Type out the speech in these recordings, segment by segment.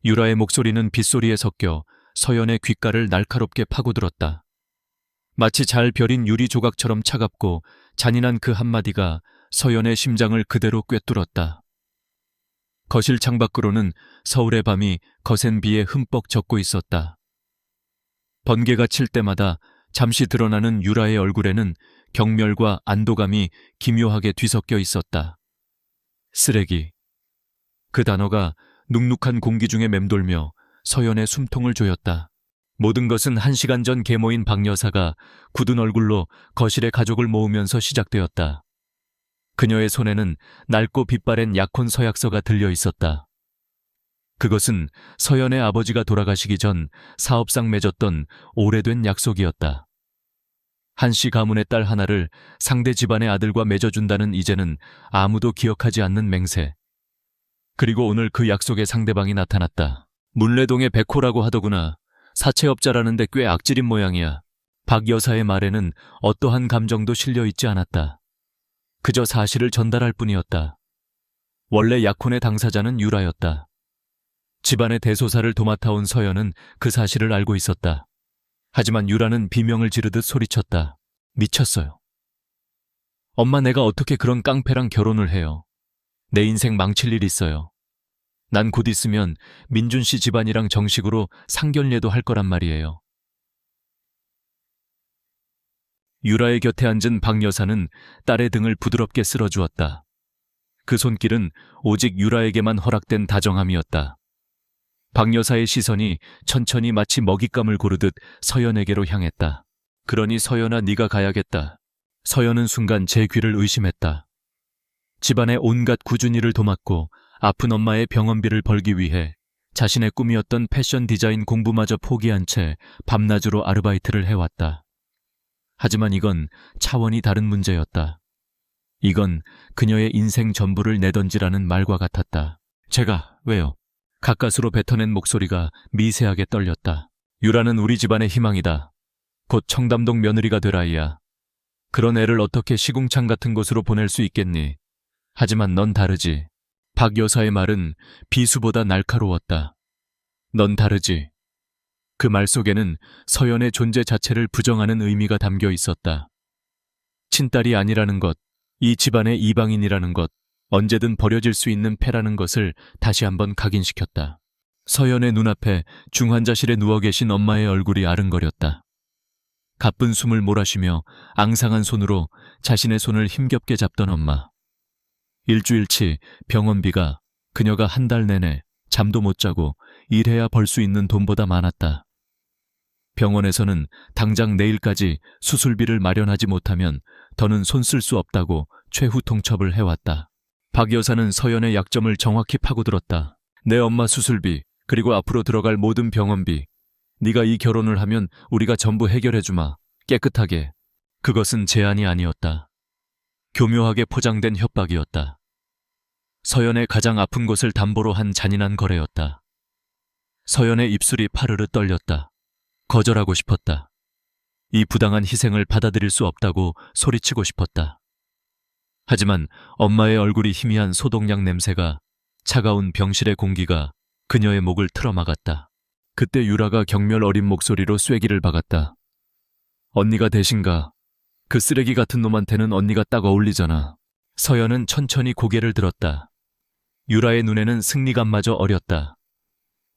유라의 목소리는 빗소리에 섞여 서연의 귓가를 날카롭게 파고들었다. 마치 잘 벼린 유리 조각처럼 차갑고 잔인한 그 한마디가 서연의 심장을 그대로 꿰뚫었다. 거실 창밖으로는 서울의 밤이 거센 비에 흠뻑 젖고 있었다. 번개가 칠 때마다 잠시 드러나는 유라의 얼굴에는 경멸과 안도감이 기묘하게 뒤섞여 있었다. 쓰레기. 그 단어가 눅눅한 공기 중에 맴돌며 서연의 숨통을 조였다. 모든 것은 1시간 전 계모인 박 여사가 굳은 얼굴로 거실에 가족을 모으면서 시작되었다. 그녀의 손에는 낡고 빛바랜 약혼 서약서가 들려 있었다. 그것은 서연의 아버지가 돌아가시기 전 사업상 맺었던 오래된 약속이었다. 한씨 가문의 딸 하나를 상대 집안의 아들과 맺어준다는 이제는 아무도 기억하지 않는 맹세. 그리고 오늘 그 약속의 상대방이 나타났다. 문래동의 백호라고 하더구나. 사채업자라는데 꽤 악질인 모양이야. 박 여사의 말에는 어떠한 감정도 실려 있지 않았다. 그저 사실을 전달할 뿐이었다. 원래 약혼의 당사자는 유라였다. 집안의 대소사를 도맡아온 서연은 그 사실을 알고 있었다. 하지만 유라는 비명을 지르듯 소리쳤다. 미쳤어요. 엄마, 내가 어떻게 그런 깡패랑 결혼을 해요. 내 인생 망칠 일 있어요. 난 곧 있으면 민준 씨 집안이랑 정식으로 상견례도 할 거란 말이에요. 유라의 곁에 앉은 박 여사는 딸의 등을 부드럽게 쓸어주었다. 그 손길은 오직 유라에게만 허락된 다정함이었다. 박 여사의 시선이 천천히 마치 먹잇감을 고르듯 서연에게로 향했다. 그러니 서연아, 네가 가야겠다. 서연은 순간 제 귀를 의심했다. 집안의 온갖 꾸준히 일을 도맡고 아픈 엄마의 병원비를 벌기 위해 자신의 꿈이었던 패션 디자인 공부마저 포기한 채 밤낮으로 아르바이트를 해왔다. 하지만 이건 차원이 다른 문제였다. 이건 그녀의 인생 전부를 내던지라는 말과 같았다. 제가, 왜요? 가까스로 뱉어낸 목소리가 미세하게 떨렸다. 유라는 우리 집안의 희망이다. 곧 청담동 며느리가 될 아이야. 그런 애를 어떻게 시궁창 같은 곳으로 보낼 수 있겠니? 하지만 넌 다르지. 박 여사의 말은 비수보다 날카로웠다. 넌 다르지. 그 말 속에는 서연의 존재 자체를 부정하는 의미가 담겨 있었다. 친딸이 아니라는 것, 이 집안의 이방인이라는 것, 언제든 버려질 수 있는 패라는 것을 다시 한번 각인시켰다. 서연의 눈앞에 중환자실에 누워 계신 엄마의 얼굴이 아른거렸다. 가쁜 숨을 몰아쉬며 앙상한 손으로 자신의 손을 힘겹게 잡던 엄마. 일주일치 병원비가 그녀가 한 달 내내 잠도 못 자고 일해야 벌 수 있는 돈보다 많았다. 병원에서는 당장 내일까지 수술비를 마련하지 못하면 더는 손 쓸 수 없다고 최후 통첩을 해왔다. 박 여사는 서연의 약점을 정확히 파고들었다. 내 엄마 수술비, 그리고 앞으로 들어갈 모든 병원비. 네가 이 결혼을 하면 우리가 전부 해결해주마. 깨끗하게. 그것은 제안이 아니었다. 교묘하게 포장된 협박이었다. 서연의 가장 아픈 곳을 담보로 한 잔인한 거래였다. 서연의 입술이 파르르 떨렸다. 거절하고 싶었다. 이 부당한 희생을 받아들일 수 없다고 소리치고 싶었다. 하지만 엄마의 얼굴이 희미한 소독약 냄새가, 차가운 병실의 공기가 그녀의 목을 틀어막았다. 그때 유라가 경멸 어린 목소리로 쐐기를 박았다. 언니가 대신가? 그 쓰레기 같은 놈한테는 언니가 딱 어울리잖아. 서연은 천천히 고개를 들었다. 유라의 눈에는 승리감마저 어렸다.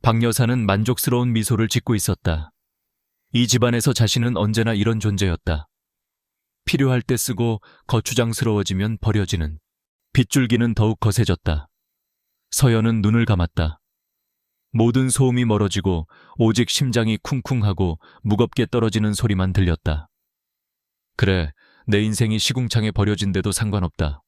박 여사는 만족스러운 미소를 짓고 있었다. 이 집안에서 자신은 언제나 이런 존재였다. 필요할 때 쓰고 거추장스러워지면 버려지는. 빗줄기는 더욱 거세졌다. 서연은 눈을 감았다. 모든 소음이 멀어지고 오직 심장이 쿵쿵하고 무겁게 떨어지는 소리만 들렸다. 그래, 내 인생이 시궁창에 버려진데도 상관없다.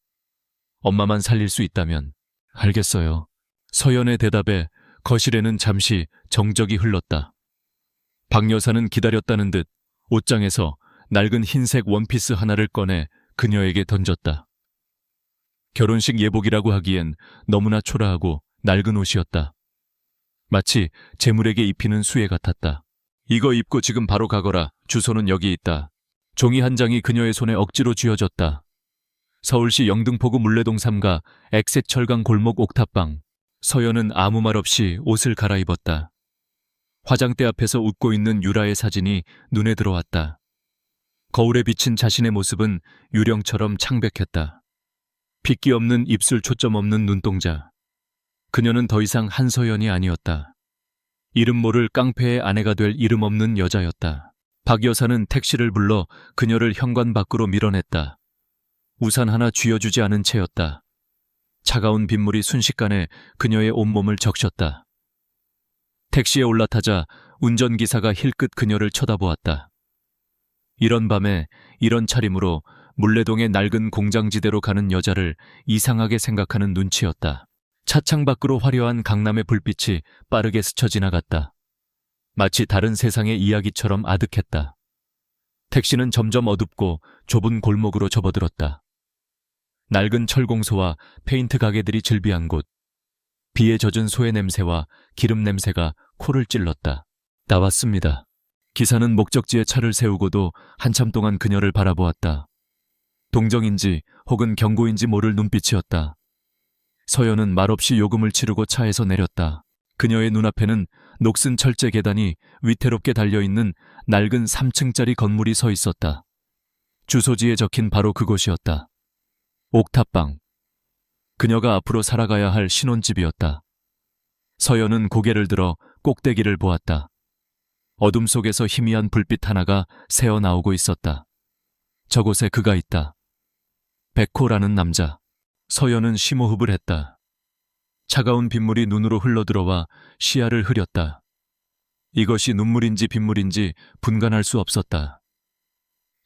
엄마만 살릴 수 있다면. 알겠어요. 서연의 대답에 거실에는 잠시 정적이 흘렀다. 박 여사는 기다렸다는 듯 옷장에서 낡은 흰색 원피스 하나를 꺼내 그녀에게 던졌다. 결혼식 예복이라고 하기엔 너무나 초라하고 낡은 옷이었다. 마치 재물에게 입히는 수에 같았다. 이거 입고 지금 바로 가거라. 주소는 여기 있다. 종이 한 장이 그녀의 손에 억지로 쥐어졌다. 서울시 영등포구 물레동 3가 액색철강 골목 옥탑방. 서연은 아무 말 없이 옷을 갈아입었다. 화장대 앞에서 웃고 있는 유라의 사진이 눈에 들어왔다. 거울에 비친 자신의 모습은 유령처럼 창백했다. 핏기 없는 입술, 초점 없는 눈동자. 그녀는 더 이상 한서연이 아니었다. 이름 모를 깡패의 아내가 될 이름 없는 여자였다. 박 여사는 택시를 불러 그녀를 현관 밖으로 밀어냈다. 우산 하나 쥐어주지 않은 채였다. 차가운 빗물이 순식간에 그녀의 온몸을 적셨다. 택시에 올라타자 운전기사가 힐끗 그녀를 쳐다보았다. 이런 밤에 이런 차림으로 물레동의 낡은 공장지대로 가는 여자를 이상하게 생각하는 눈치였다. 차창 밖으로 화려한 강남의 불빛이 빠르게 스쳐 지나갔다. 마치 다른 세상의 이야기처럼 아득했다. 택시는 점점 어둡고 좁은 골목으로 접어들었다. 낡은 철공소와 페인트 가게들이 즐비한 곳. 비에 젖은 소의 냄새와 기름 냄새가 코를 찔렀다. 나왔습니다. 기사는 목적지에 차를 세우고도 한참 동안 그녀를 바라보았다. 동정인지 혹은 경고인지 모를 눈빛이었다. 서연은 말없이 요금을 치르고 차에서 내렸다. 그녀의 눈앞에는 녹슨 철제 계단이 위태롭게 달려있는 낡은 3층짜리 건물이 서 있었다. 주소지에 적힌 바로 그곳이었다. 옥탑방. 그녀가 앞으로 살아가야 할 신혼집이었다. 서연은 고개를 들어 꼭대기를 보았다. 어둠 속에서 희미한 불빛 하나가 새어나오고 있었다. 저곳에 그가 있다. 백호라는 남자. 서연은 심호흡을 했다. 차가운 빗물이 눈으로 흘러들어와 시야를 흐렸다. 이것이 눈물인지 빗물인지 분간할 수 없었다.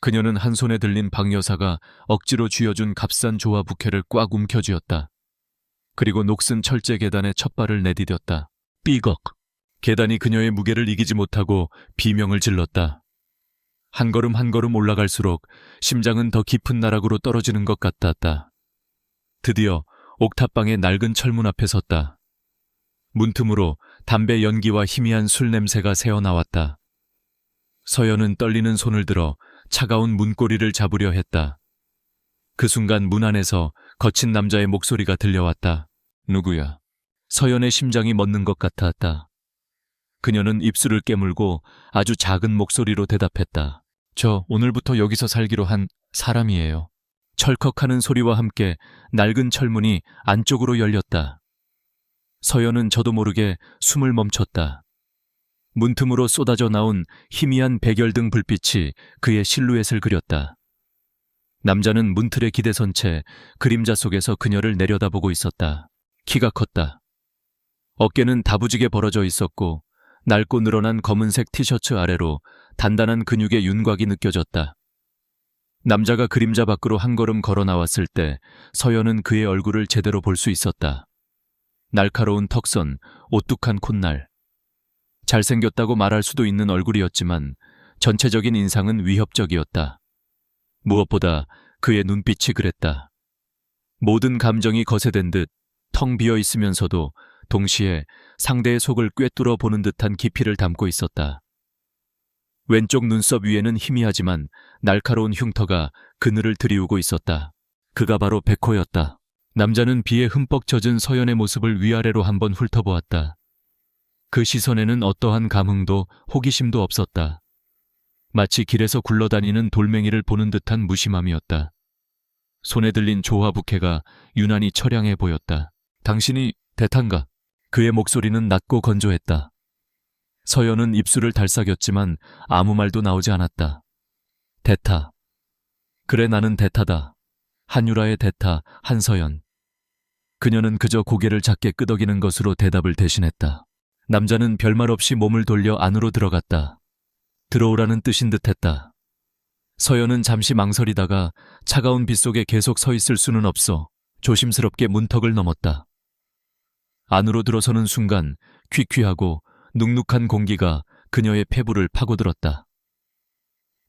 그녀는 한 손에 들린 박 여사가 억지로 쥐어준 값싼 조화 부케를 꽉 움켜쥐었다. 그리고 녹슨 철제 계단에 첫 발을 내디뎠다. 삐걱. 계단이 그녀의 무게를 이기지 못하고 비명을 질렀다. 한 걸음 한 걸음 올라갈수록 심장은 더 깊은 나락으로 떨어지는 것 같았다. 드디어 옥탑방의 낡은 철문 앞에 섰다. 문틈으로 담배 연기와 희미한 술 냄새가 새어나왔다. 서연은 떨리는 손을 들어 차가운 문고리를 잡으려 했다. 그 순간 문 안에서 거친 남자의 목소리가 들려왔다. 누구야? 서연의 심장이 멎는 것 같았다. 그녀는 입술을 깨물고 아주 작은 목소리로 대답했다. 저 오늘부터 여기서 살기로 한 사람이에요. 철컥하는 소리와 함께 낡은 철문이 안쪽으로 열렸다. 서연은 저도 모르게 숨을 멈췄다. 문틈으로 쏟아져 나온 희미한 백열등 불빛이 그의 실루엣을 그렸다. 남자는 문틀에 기대선 채 그림자 속에서 그녀를 내려다보고 있었다. 키가 컸다. 어깨는 다부지게 벌어져 있었고 낡고 늘어난 검은색 티셔츠 아래로 단단한 근육의 윤곽이 느껴졌다. 남자가 그림자 밖으로 한 걸음 걸어 나왔을 때 서연은 그의 얼굴을 제대로 볼 수 있었다. 날카로운 턱선, 오뚝한 콧날. 잘생겼다고 말할 수도 있는 얼굴이었지만 전체적인 인상은 위협적이었다. 무엇보다 그의 눈빛이 그랬다. 모든 감정이 거세된 듯 텅 비어 있으면서도 동시에 상대의 속을 꿰뚫어 보는 듯한 깊이를 담고 있었다. 왼쪽 눈썹 위에는 희미하지만 날카로운 흉터가 그늘을 드리우고 있었다. 그가 바로 백호였다. 남자는 비에 흠뻑 젖은 서연의 모습을 위아래로 한번 훑어보았다. 그 시선에는 어떠한 감흥도 호기심도 없었다. 마치 길에서 굴러다니는 돌멩이를 보는 듯한 무심함이었다. 손에 들린 조화 부케가 유난히 처량해 보였다. 당신이 대탄가? 그의 목소리는 낮고 건조했다. 서연은 입술을 달싹였지만 아무 말도 나오지 않았다. 대타. 그래, 나는 대타다. 한유라의 대타, 한서연. 그녀는 그저 고개를 작게 끄덕이는 것으로 대답을 대신했다. 남자는 별말 없이 몸을 돌려 안으로 들어갔다. 들어오라는 뜻인 듯했다. 서연은 잠시 망설이다가 차가운 빛 속에 계속 서 있을 수는 없어 조심스럽게 문턱을 넘었다. 안으로 들어서는 순간 퀴퀴하고 눅눅한 공기가 그녀의 폐부를 파고들었다.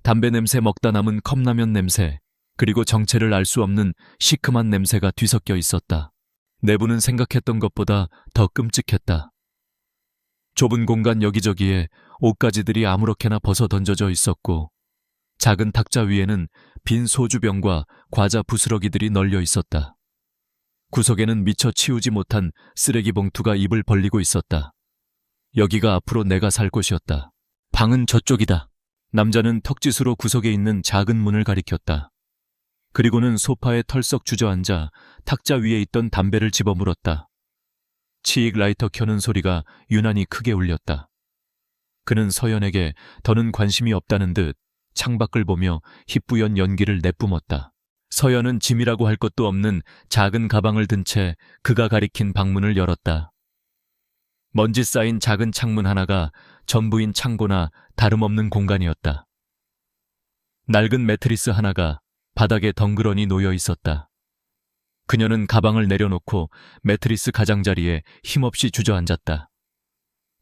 담배 냄새, 먹다 남은 컵라면 냄새, 그리고 정체를 알 수 없는 시큼한 냄새가 뒤섞여 있었다. 내부는 생각했던 것보다 더 끔찍했다. 좁은 공간 여기저기에 옷가지들이 아무렇게나 벗어 던져져 있었고 작은 탁자 위에는 빈 소주병과 과자 부스러기들이 널려 있었다. 구석에는 미처 치우지 못한 쓰레기 봉투가 입을 벌리고 있었다. 여기가 앞으로 내가 살 곳이었다. 방은 저쪽이다. 남자는 턱짓으로 구석에 있는 작은 문을 가리켰다. 그리고는 소파에 털썩 주저앉아 탁자 위에 있던 담배를 집어물었다. 치익 라이터 켜는 소리가 유난히 크게 울렸다. 그는 서연에게 더는 관심이 없다는 듯 창밖을 보며 희뿌연 연기를 내뿜었다. 서연은 짐이라고 할 것도 없는 작은 가방을 든 채 그가 가리킨 방문을 열었다. 먼지 쌓인 작은 창문 하나가 전부인 창고나 다름없는 공간이었다. 낡은 매트리스 하나가 바닥에 덩그러니 놓여 있었다. 그녀는 가방을 내려놓고 매트리스 가장자리에 힘없이 주저앉았다.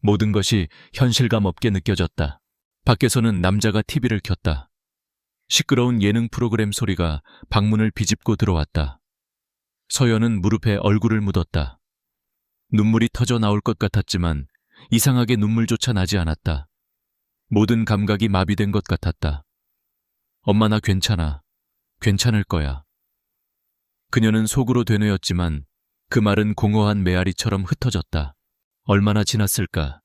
모든 것이 현실감 없게 느껴졌다. 밖에서는 남자가 TV를 켰다. 시끄러운 예능 프로그램 소리가 방문을 비집고 들어왔다. 서연은 무릎에 얼굴을 묻었다. 눈물이 터져 나올 것 같았지만 이상하게 눈물조차 나지 않았다. 모든 감각이 마비된 것 같았다. 엄마 나 괜찮아. 괜찮을 거야. 그녀는 속으로 되뇌었지만 그 말은 공허한 메아리처럼 흩어졌다. 얼마나 지났을까.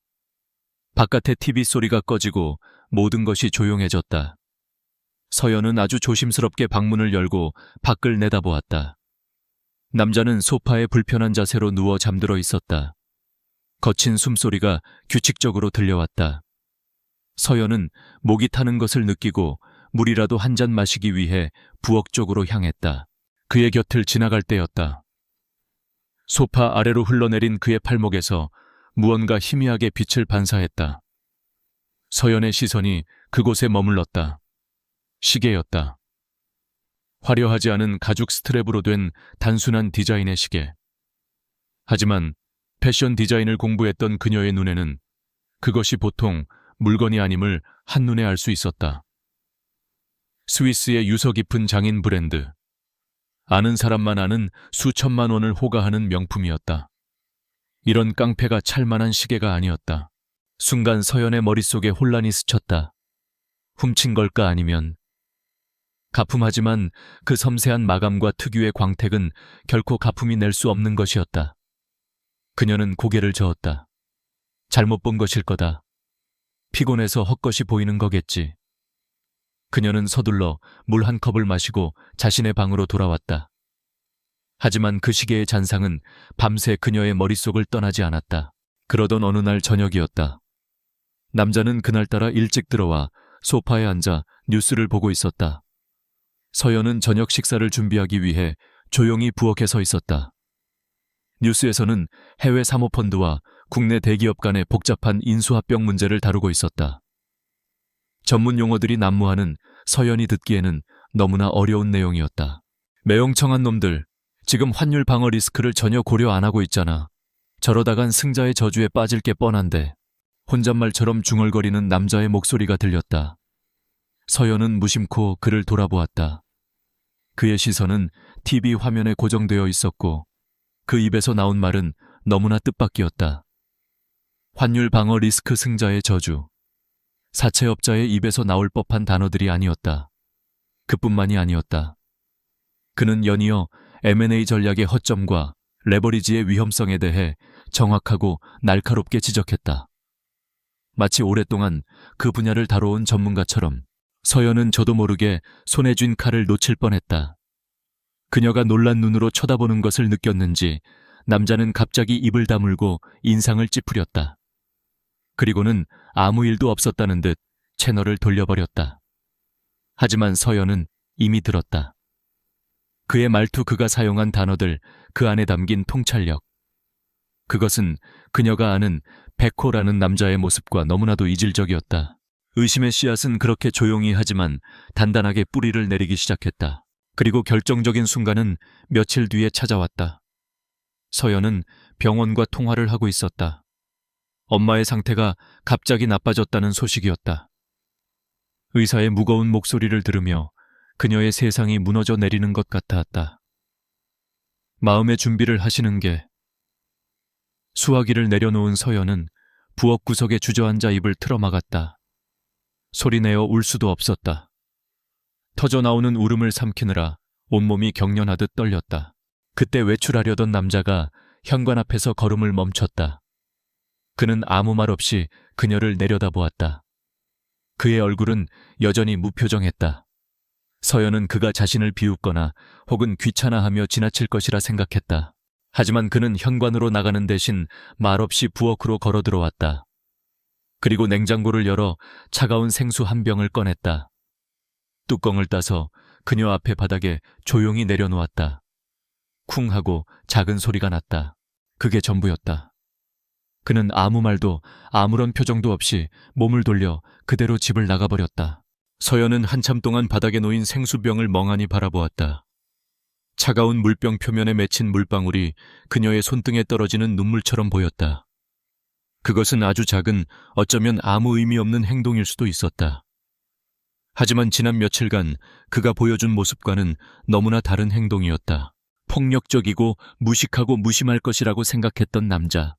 바깥의 TV 소리가 꺼지고 모든 것이 조용해졌다. 서연은 아주 조심스럽게 방문을 열고 밖을 내다보았다. 남자는 소파에 불편한 자세로 누워 잠들어 있었다. 거친 숨소리가 규칙적으로 들려왔다. 서연은 목이 타는 것을 느끼고 물이라도 한 잔 마시기 위해 부엌 쪽으로 향했다. 그의 곁을 지나갈 때였다. 소파 아래로 흘러내린 그의 팔목에서 무언가 희미하게 빛을 반사했다. 서연의 시선이 그곳에 머물렀다. 시계였다. 화려하지 않은 가죽 스트랩으로 된 단순한 디자인의 시계. 하지만 패션 디자인을 공부했던 그녀의 눈에는 그것이 보통 물건이 아님을 한눈에 알 수 있었다. 스위스의 유서 깊은 장인 브랜드. 아는 사람만 아는 수천만 원을 호가하는 명품이었다. 이런 깡패가 찰만한 시계가 아니었다. 순간 서연의 머릿속에 혼란이 스쳤다. 훔친 걸까 아니면... 가품하지만 그 섬세한 마감과 특유의 광택은 결코 가품이 낼 수 없는 것이었다. 그녀는 고개를 저었다. 잘못 본 것일 거다. 피곤해서 헛것이 보이는 거겠지. 그녀는 서둘러 물 한 컵을 마시고 자신의 방으로 돌아왔다. 하지만 그 시계의 잔상은 밤새 그녀의 머릿속을 떠나지 않았다. 그러던 어느 날 저녁이었다. 남자는 그날따라 일찍 들어와 소파에 앉아 뉴스를 보고 있었다. 서연은 저녁 식사를 준비하기 위해 조용히 부엌에 서 있었다. 뉴스에서는 해외 사모펀드와 국내 대기업 간의 복잡한 인수합병 문제를 다루고 있었다. 전문 용어들이 난무하는 서연이 듣기에는 너무나 어려운 내용이었다. 매용청한 놈들, 지금 환율 방어 리스크를 전혀 고려 안 하고 있잖아. 저러다간 승자의 저주에 빠질 게 뻔한데. 혼잣말처럼 중얼거리는 남자의 목소리가 들렸다. 서연은 무심코 그를 돌아보았다. 그의 시선은 TV 화면에 고정되어 있었고 그 입에서 나온 말은 너무나 뜻밖이었다. 환율 방어 리스크 승자의 저주. 사채업자의 입에서 나올 법한 단어들이 아니었다. 그뿐만이 아니었다. 그는 연이어 M&A 전략의 허점과 레버리지의 위험성에 대해 정확하고 날카롭게 지적했다. 마치 오랫동안 그 분야를 다뤄온 전문가처럼 서연은 저도 모르게 손에 쥔 칼을 놓칠 뻔했다. 그녀가 놀란 눈으로 쳐다보는 것을 느꼈는지 남자는 갑자기 입을 다물고 인상을 찌푸렸다. 그리고는 아무 일도 없었다는 듯 채널을 돌려버렸다. 하지만 서연은 이미 들었다. 그의 말투, 그가 사용한 단어들, 그 안에 담긴 통찰력. 그것은 그녀가 아는 백호라는 남자의 모습과 너무나도 이질적이었다. 의심의 씨앗은 그렇게 조용히 하지만 단단하게 뿌리를 내리기 시작했다. 그리고 결정적인 순간은 며칠 뒤에 찾아왔다. 서연은 병원과 통화를 하고 있었다. 엄마의 상태가 갑자기 나빠졌다는 소식이었다. 의사의 무거운 목소리를 들으며 그녀의 세상이 무너져 내리는 것 같았다. 마음의 준비를 하시는 게... 수화기를 내려놓은 서연은 부엌 구석에 주저앉아 입을 틀어막았다. 소리내어 울 수도 없었다. 터져나오는 울음을 삼키느라 온몸이 경련하듯 떨렸다. 그때 외출하려던 남자가 현관 앞에서 걸음을 멈췄다. 그는 아무 말 없이 그녀를 내려다보았다. 그의 얼굴은 여전히 무표정했다. 서연은 그가 자신을 비웃거나 혹은 귀찮아하며 지나칠 것이라 생각했다. 하지만 그는 현관으로 나가는 대신 말없이 부엌으로 걸어 들어왔다. 그리고 냉장고를 열어 차가운 생수 한 병을 꺼냈다. 뚜껑을 따서 그녀 앞에 바닥에 조용히 내려놓았다. 쿵 하고 작은 소리가 났다. 그게 전부였다. 그는 아무 말도 아무런 표정도 없이 몸을 돌려 그대로 집을 나가버렸다. 서연은 한참 동안 바닥에 놓인 생수병을 멍하니 바라보았다. 차가운 물병 표면에 맺힌 물방울이 그녀의 손등에 떨어지는 눈물처럼 보였다. 그것은 아주 작은, 어쩌면 아무 의미 없는 행동일 수도 있었다. 하지만 지난 며칠간 그가 보여준 모습과는 너무나 다른 행동이었다. 폭력적이고 무식하고 무심할 것이라고 생각했던 남자.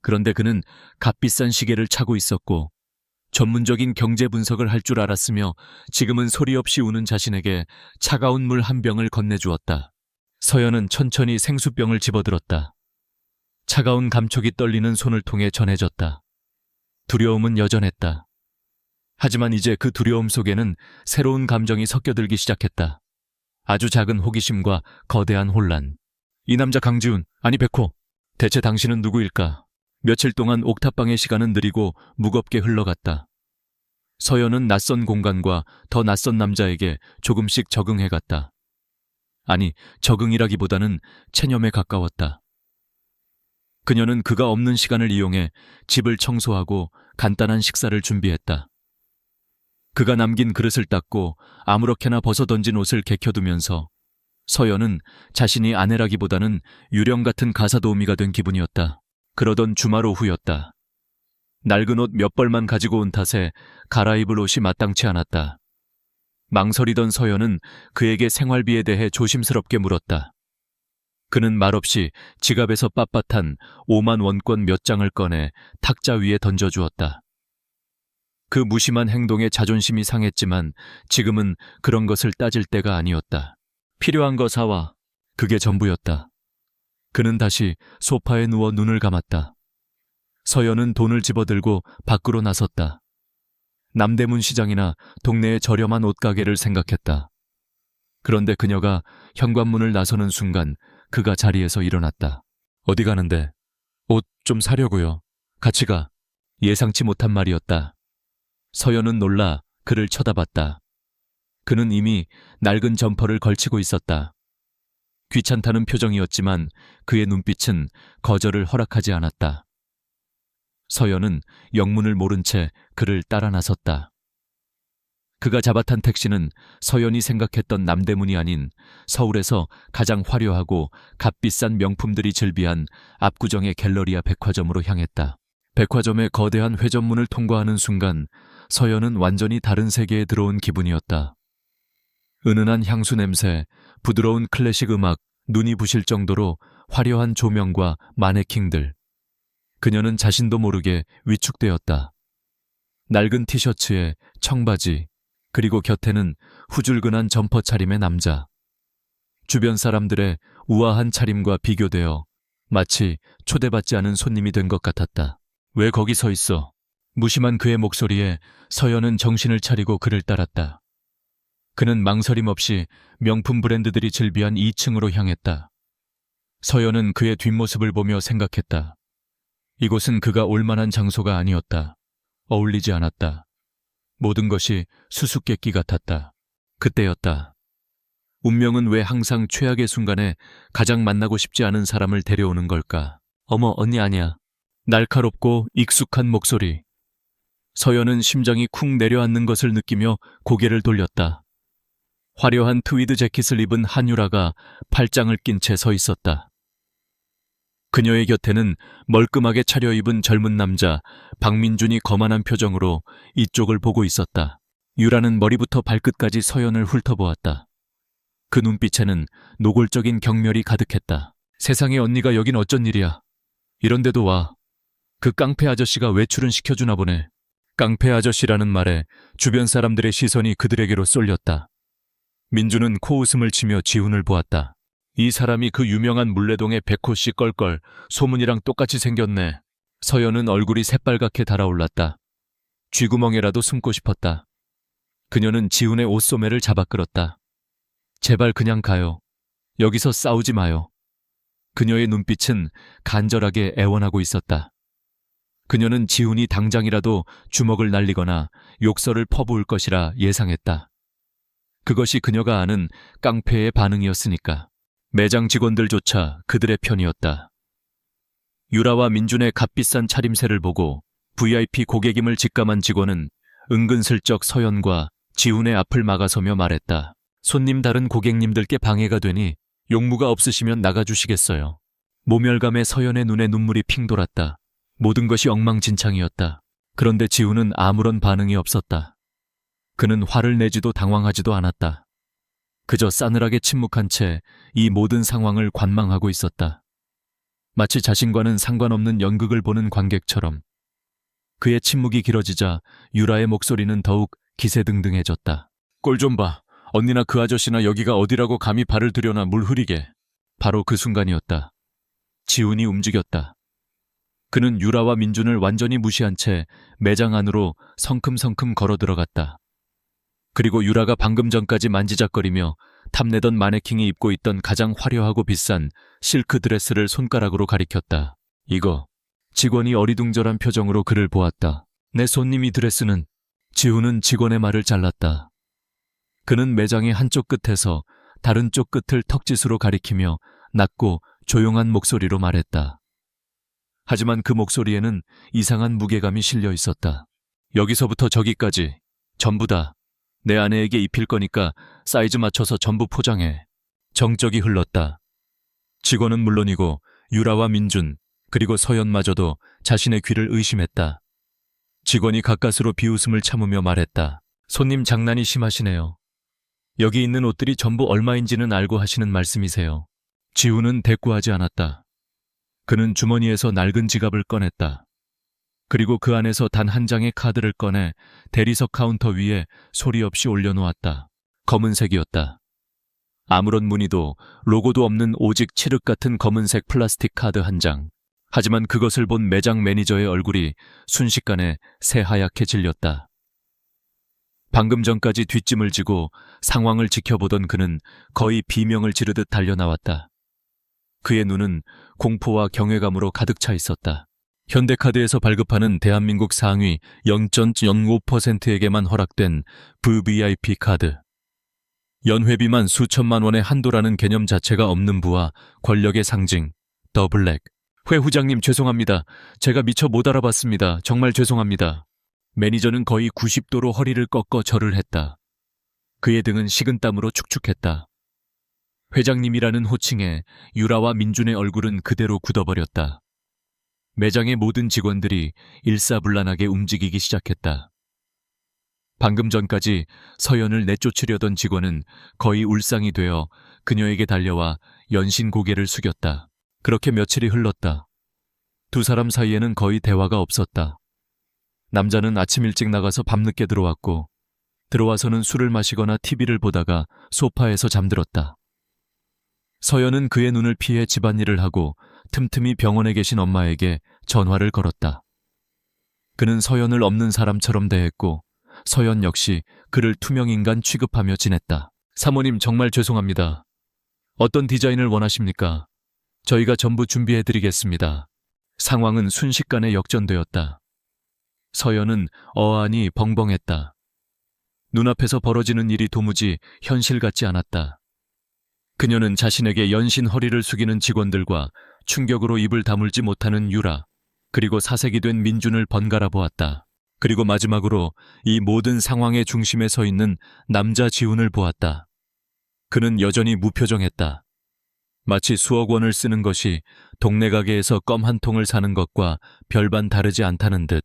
그런데 그는 값비싼 시계를 차고 있었고 전문적인 경제 분석을 할 줄 알았으며 지금은 소리 없이 우는 자신에게 차가운 물 한 병을 건네주었다. 서연은 천천히 생수병을 집어들었다. 차가운 감촉이 떨리는 손을 통해 전해졌다. 두려움은 여전했다. 하지만 이제 그 두려움 속에는 새로운 감정이 섞여들기 시작했다. 아주 작은 호기심과 거대한 혼란. 이 남자 강지훈, 아니 백호, 대체 당신은 누구일까? 며칠 동안 옥탑방의 시간은 느리고 무겁게 흘러갔다. 서연은 낯선 공간과 더 낯선 남자에게 조금씩 적응해갔다. 아니, 적응이라기보다는 체념에 가까웠다. 그녀는 그가 없는 시간을 이용해 집을 청소하고 간단한 식사를 준비했다. 그가 남긴 그릇을 닦고 아무렇게나 벗어던진 옷을 개켜두면서 서연은 자신이 아내라기보다는 유령 같은 가사도우미가 된 기분이었다. 그러던 주말 오후였다. 낡은 옷 몇 벌만 가지고 온 탓에 갈아입을 옷이 마땅치 않았다. 망설이던 서연은 그에게 생활비에 대해 조심스럽게 물었다. 그는 말없이 지갑에서 빳빳한 5만 원권 몇 장을 꺼내 탁자 위에 던져주었다. 그 무심한 행동에 자존심이 상했지만 지금은 그런 것을 따질 때가 아니었다. 필요한 거 사와. 그게 전부였다. 그는 다시 소파에 누워 눈을 감았다. 서연은 돈을 집어들고 밖으로 나섰다. 남대문 시장이나 동네의 저렴한 옷가게를 생각했다. 그런데 그녀가 현관문을 나서는 순간 그가 자리에서 일어났다. 어디 가는데? 옷 좀 사려고요. 같이 가. 예상치 못한 말이었다. 서연은 놀라 그를 쳐다봤다. 그는 이미 낡은 점퍼를 걸치고 있었다. 귀찮다는 표정이었지만 그의 눈빛은 거절을 허락하지 않았다. 서연은 영문을 모른 채 그를 따라 나섰다. 그가 잡아탄 택시는 서연이 생각했던 남대문이 아닌 서울에서 가장 화려하고 값비싼 명품들이 즐비한 압구정의 갤러리아 백화점으로 향했다. 백화점의 거대한 회전문을 통과하는 순간 서연은 완전히 다른 세계에 들어온 기분이었다. 은은한 향수 냄새, 부드러운 클래식 음악, 눈이 부실 정도로 화려한 조명과 마네킹들. 그녀는 자신도 모르게 위축되었다. 낡은 티셔츠에 청바지, 그리고 곁에는 후줄근한 점퍼 차림의 남자. 주변 사람들의 우아한 차림과 비교되어 마치 초대받지 않은 손님이 된 것 같았다. 왜 거기 서 있어? 무심한 그의 목소리에 서연은 정신을 차리고 그를 따랐다. 그는 망설임 없이 명품 브랜드들이 즐비한 2층으로 향했다. 서연은 그의 뒷모습을 보며 생각했다. 이곳은 그가 올 만한 장소가 아니었다. 어울리지 않았다. 모든 것이 수수께끼 같았다. 그때였다. 운명은 왜 항상 최악의 순간에 가장 만나고 싶지 않은 사람을 데려오는 걸까? 어머, 언니 아니야. 날카롭고 익숙한 목소리. 서연은 심장이 쿵 내려앉는 것을 느끼며 고개를 돌렸다. 화려한 트위드 재킷을 입은 한유라가 팔짱을 낀 채 서 있었다. 그녀의 곁에는 멀끔하게 차려입은 젊은 남자 박민준이 거만한 표정으로 이쪽을 보고 있었다. 유라는 머리부터 발끝까지 서연을 훑어보았다. 그 눈빛에는 노골적인 경멸이 가득했다. 세상에, 언니가 여긴 어쩐 일이야. 이런데도 와. 그 깡패 아저씨가 외출은 시켜주나 보네. 깡패 아저씨라는 말에 주변 사람들의 시선이 그들에게로 쏠렸다. 민주는 코웃음을 치며 지훈을 보았다. 이 사람이 그 유명한 물레동의 백호씨 껄껄, 소문이랑 똑같이 생겼네. 서연은 얼굴이 새빨갛게 달아올랐다. 쥐구멍에라도 숨고 싶었다. 그녀는 지훈의 옷소매를 잡아 끌었다. 제발 그냥 가요. 여기서 싸우지 마요. 그녀의 눈빛은 간절하게 애원하고 있었다. 그녀는 지훈이 당장이라도 주먹을 날리거나 욕설을 퍼부을 것이라 예상했다. 그것이 그녀가 아는 깡패의 반응이었으니까. 매장 직원들조차 그들의 편이었다. 유라와 민준의 값비싼 차림새를 보고 VIP 고객임을 직감한 직원은 은근슬쩍 서연과 지훈의 앞을 막아서며 말했다. 손님 다른 고객님들께 방해가 되니 용무가 없으시면 나가주시겠어요. 모멸감에 서연의 눈에 눈물이 핑 돌았다. 모든 것이 엉망진창이었다. 그런데 지훈은 아무런 반응이 없었다. 그는 화를 내지도 당황하지도 않았다. 그저 싸늘하게 침묵한 채 이 모든 상황을 관망하고 있었다. 마치 자신과는 상관없는 연극을 보는 관객처럼. 그의 침묵이 길어지자 유라의 목소리는 더욱 기세등등해졌다. 꼴 좀 봐. 언니나 그 아저씨나 여기가 어디라고 감히 발을 들여나 물 흐리게. 바로 그 순간이었다. 지훈이 움직였다. 그는 유라와 민준을 완전히 무시한 채 매장 안으로 성큼성큼 걸어 들어갔다. 그리고 유라가 방금 전까지 만지작거리며 탐내던 마네킹이 입고 있던 가장 화려하고 비싼 실크 드레스를 손가락으로 가리켰다. 이거. 직원이 어리둥절한 표정으로 그를 보았다. 내 손님이 드레스는. 지훈은 직원의 말을 잘랐다. 그는 매장의 한쪽 끝에서 다른 쪽 끝을 턱짓으로 가리키며 낮고 조용한 목소리로 말했다. 하지만 그 목소리에는 이상한 무게감이 실려 있었다. 여기서부터 저기까지 전부 다 내 아내에게 입힐 거니까 사이즈 맞춰서 전부 포장해. 정적이 흘렀다. 직원은 물론이고 유라와 민준 그리고 서연마저도 자신의 귀를 의심했다. 직원이 가까스로 비웃음을 참으며 말했다. 손님 장난이 심하시네요. 여기 있는 옷들이 전부 얼마인지는 알고 하시는 말씀이세요. 지훈은 대꾸하지 않았다. 그는 주머니에서 낡은 지갑을 꺼냈다. 그리고 그 안에서 단 한 장의 카드를 꺼내 대리석 카운터 위에 소리 없이 올려놓았다. 검은색이었다. 아무런 무늬도 로고도 없는 오직 칠흑 같은 검은색 플라스틱 카드 한 장. 하지만 그것을 본 매장 매니저의 얼굴이 순식간에 새하얗게 질렸다. 방금 전까지 뒷짐을 지고 상황을 지켜보던 그는 거의 비명을 지르듯 달려나왔다. 그의 눈은 공포와 경외감으로 가득 차 있었다. 현대카드에서 발급하는 대한민국 상위 0.05%에게만 허락된 VVIP 카드. 연회비만 수천만 원의 한도라는 개념 자체가 없는 부와 권력의 상징, 더 블랙. 회 후장님 죄송합니다. 제가 미처 못 알아봤습니다. 정말 죄송합니다. 매니저는 거의 90도로 허리를 꺾어 절을 했다. 그의 등은 식은땀으로 축축했다. 회장님이라는 호칭에 유라와 민준의 얼굴은 그대로 굳어버렸다. 매장의 모든 직원들이 일사불란하게 움직이기 시작했다. 방금 전까지 서연을 내쫓으려던 직원은 거의 울상이 되어 그녀에게 달려와 연신 고개를 숙였다. 그렇게 며칠이 흘렀다. 두 사람 사이에는 거의 대화가 없었다. 남자는 아침 일찍 나가서 밤늦게 들어왔고 들어와서는 술을 마시거나 TV를 보다가 소파에서 잠들었다. 서연은 그의 눈을 피해 집안일을 하고 틈틈이 병원에 계신 엄마에게 전화를 걸었다. 그는 서연을 없는 사람처럼 대했고 서연 역시 그를 투명인간 취급하며 지냈다. 사모님 정말 죄송합니다. 어떤 디자인을 원하십니까? 저희가 전부 준비해드리겠습니다. 상황은 순식간에 역전되었다. 서연은 어안이 벙벙했다. 눈앞에서 벌어지는 일이 도무지 현실 같지 않았다. 그녀는 자신에게 연신 허리를 숙이는 직원들과 충격으로 입을 다물지 못하는 유라, 그리고 사색이 된 민준을 번갈아 보았다. 그리고 마지막으로 이 모든 상황의 중심에 서 있는 남자 지훈을 보았다. 그는 여전히 무표정했다. 마치 수억 원을 쓰는 것이 동네 가게에서 껌 한 통을 사는 것과 별반 다르지 않다는 듯.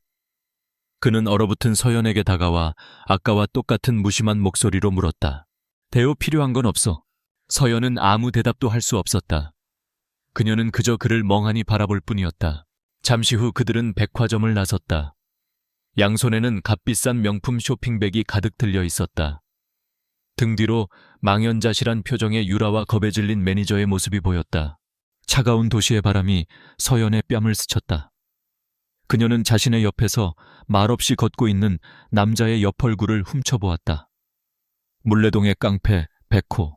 그는 얼어붙은 서연에게 다가와 아까와 똑같은 무심한 목소리로 물었다. 대우 필요한 건 없어. 서연은 아무 대답도 할 수 없었다. 그녀는 그저 그를 멍하니 바라볼 뿐이었다. 잠시 후 그들은 백화점을 나섰다. 양손에는 값비싼 명품 쇼핑백이 가득 들려 있었다. 등 뒤로 망연자실한 표정의 유라와 겁에 질린 매니저의 모습이 보였다. 차가운 도시의 바람이 서연의 뺨을 스쳤다. 그녀는 자신의 옆에서 말없이 걷고 있는 남자의 옆 얼굴을 훔쳐보았다. 물레동의 깡패 백호,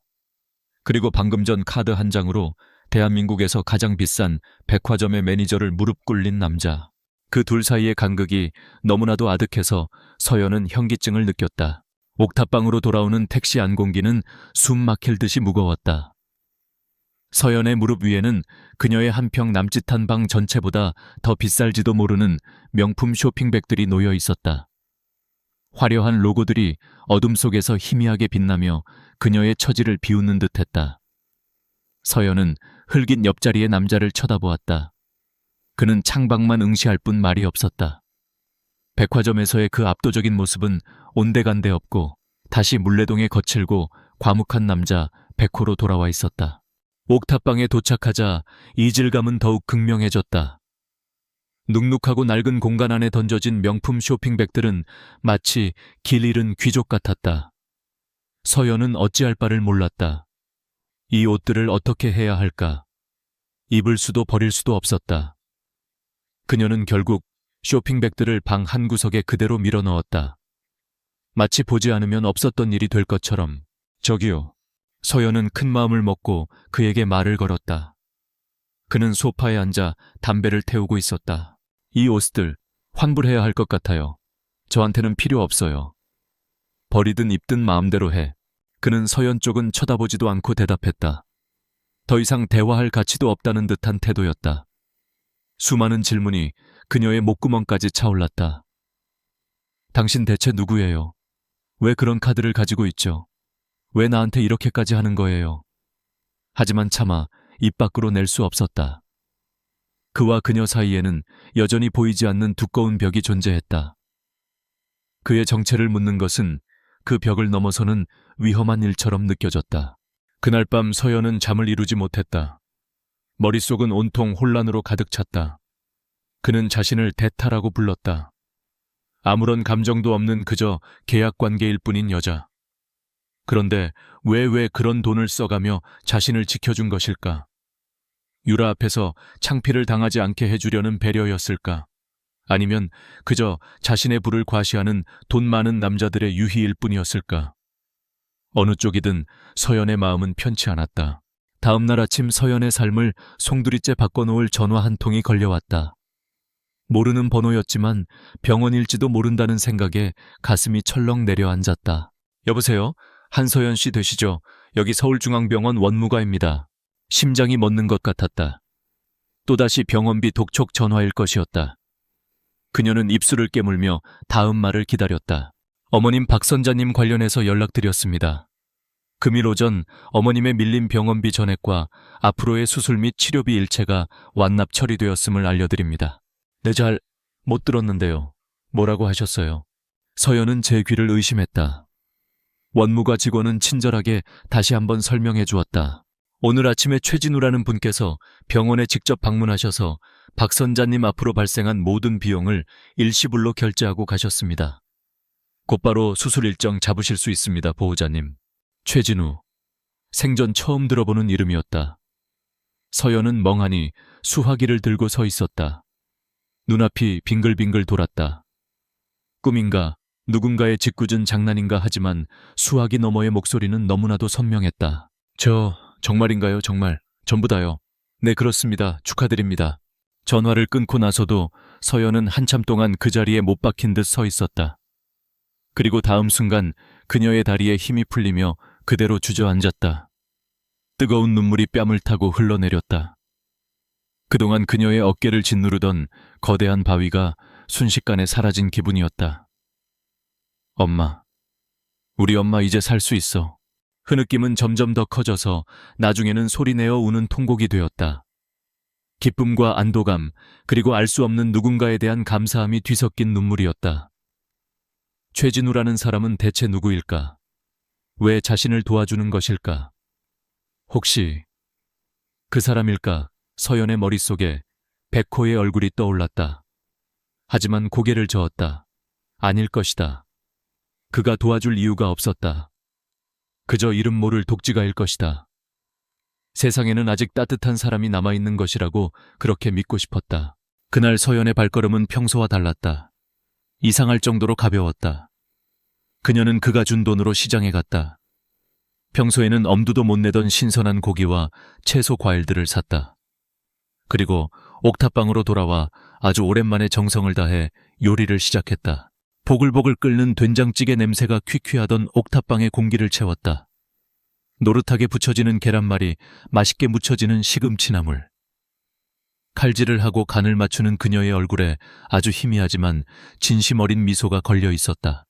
그리고 방금 전 카드 한 장으로 대한민국에서 가장 비싼 백화점의 매니저를 무릎 꿇린 남자. 그 둘 사이의 간극이 너무나도 아득해서 서연은 현기증을 느꼈다. 옥탑방으로 돌아오는 택시 안공기는 숨 막힐 듯이 무거웠다. 서연의 무릎 위에는 그녀의 한평 남짓한 방 전체보다 더 비쌀지도 모르는 명품 쇼핑백들이 놓여 있었다. 화려한 로고들이 어둠 속에서 희미하게 빛나며 그녀의 처지를 비웃는 듯했다. 서연은 흘긴 옆자리의 남자를 쳐다보았다. 그는 창밖만 응시할 뿐 말이 없었다. 백화점에서의 그 압도적인 모습은 온데간데 없고 다시 물레동의 거칠고 과묵한 남자 백호로 돌아와 있었다. 옥탑방에 도착하자 이질감은 더욱 극명해졌다. 눅눅하고 낡은 공간 안에 던져진 명품 쇼핑백들은 마치 길 잃은 귀족 같았다. 서연은 어찌할 바를 몰랐다. 이 옷들을 어떻게 해야 할까? 입을 수도 버릴 수도 없었다. 그녀는 결국 쇼핑백들을 방 한 구석에 그대로 밀어넣었다. 마치 보지 않으면 없었던 일이 될 것처럼. 저기요. 서연은 큰 마음을 먹고 그에게 말을 걸었다. 그는 소파에 앉아 담배를 태우고 있었다. 이 옷들 환불해야 할 것 같아요. 저한테는 필요 없어요. 버리든 입든 마음대로 해. 그는 서연 쪽은 쳐다보지도 않고 대답했다. 더 이상 대화할 가치도 없다는 듯한 태도였다. 수많은 질문이 그녀의 목구멍까지 차올랐다. 당신 대체 누구예요? 왜 그런 카드를 가지고 있죠? 왜 나한테 이렇게까지 하는 거예요? 하지만 차마 입 밖으로 낼 수 없었다. 그와 그녀 사이에는 여전히 보이지 않는 두꺼운 벽이 존재했다. 그의 정체를 묻는 것은 그 벽을 넘어서는 위험한 일처럼 느껴졌다. 그날 밤 서연은 잠을 이루지 못했다. 머릿속은 온통 혼란으로 가득 찼다. 그는 자신을 대타라고 불렀다. 아무런 감정도 없는 그저 계약 관계일 뿐인 여자. 그런데 왜 그런 돈을 써가며 자신을 지켜준 것일까? 유라 앞에서 창피를 당하지 않게 해주려는 배려였을까? 아니면 그저 자신의 부를 과시하는 돈 많은 남자들의 유희일 뿐이었을까? 어느 쪽이든 서연의 마음은 편치 않았다. 다음 날 아침 서연의 삶을 송두리째 바꿔놓을 전화 한 통이 걸려왔다. 모르는 번호였지만 병원일지도 모른다는 생각에 가슴이 철렁 내려앉았다. 여보세요? 한서연 씨 되시죠? 여기 서울중앙병원 원무과입니다. 심장이 멎는 것 같았다. 또다시 병원비 독촉 전화일 것이었다. 그녀는 입술을 깨물며 다음 말을 기다렸다. 어머님 박선자님 관련해서 연락드렸습니다. 금일 오전 어머님의 밀린 병원비 전액과 앞으로의 수술 및 치료비 일체가 완납 처리되었음을 알려드립니다. 네, 잘 못 들었는데요. 뭐라고 하셨어요? 서연은 제 귀를 의심했다. 원무과 직원은 친절하게 다시 한번 설명해 주었다. 오늘 아침에 최진우라는 분께서 병원에 직접 방문하셔서 박 선자님 앞으로 발생한 모든 비용을 일시불로 결제하고 가셨습니다. 곧바로 수술 일정 잡으실 수 있습니다, 보호자님. 최진우. 생전 처음 들어보는 이름이었다. 서연은 멍하니 수화기를 들고 서 있었다. 눈앞이 빙글빙글 돌았다. 꿈인가 누군가의 짓궂은 장난인가 하지만 수화기 너머의 목소리는 너무나도 선명했다. 저 정말인가요? 정말 전부 다요. 네, 그렇습니다. 축하드립니다. 전화를 끊고 나서도 서연은 한참 동안 그 자리에 못 박힌 듯 서 있었다. 그리고 다음 순간 그녀의 다리에 힘이 풀리며 그대로 주저앉았다. 뜨거운 눈물이 뺨을 타고 흘러내렸다. 그동안 그녀의 어깨를 짓누르던 거대한 바위가 순식간에 사라진 기분이었다. 엄마. 우리 엄마 이제 살 수 있어. 흐느낌은 점점 더 커져서 나중에는 소리내어 우는 통곡이 되었다. 기쁨과 안도감, 그리고 알 수 없는 누군가에 대한 감사함이 뒤섞인 눈물이었다. 최진우라는 사람은 대체 누구일까? 왜 자신을 도와주는 것일까? 혹시 그 사람일까? 서연의 머릿속에 백호의 얼굴이 떠올랐다. 하지만 고개를 저었다. 아닐 것이다. 그가 도와줄 이유가 없었다. 그저 이름 모를 독지가일 것이다. 세상에는 아직 따뜻한 사람이 남아있는 것이라고 그렇게 믿고 싶었다. 그날 서연의 발걸음은 평소와 달랐다. 이상할 정도로 가벼웠다. 그녀는 그가 준 돈으로 시장에 갔다. 평소에는 엄두도 못 내던 신선한 고기와 채소 과일들을 샀다. 그리고 옥탑방으로 돌아와 아주 오랜만에 정성을 다해 요리를 시작했다. 보글보글 끓는 된장찌개 냄새가 퀴퀴하던 옥탑방의 공기를 채웠다. 노릇하게 부쳐지는 계란말이, 맛있게 무쳐지는 시금치나물. 칼질을 하고 간을 맞추는 그녀의 얼굴에 아주 희미하지만 진심 어린 미소가 걸려 있었다.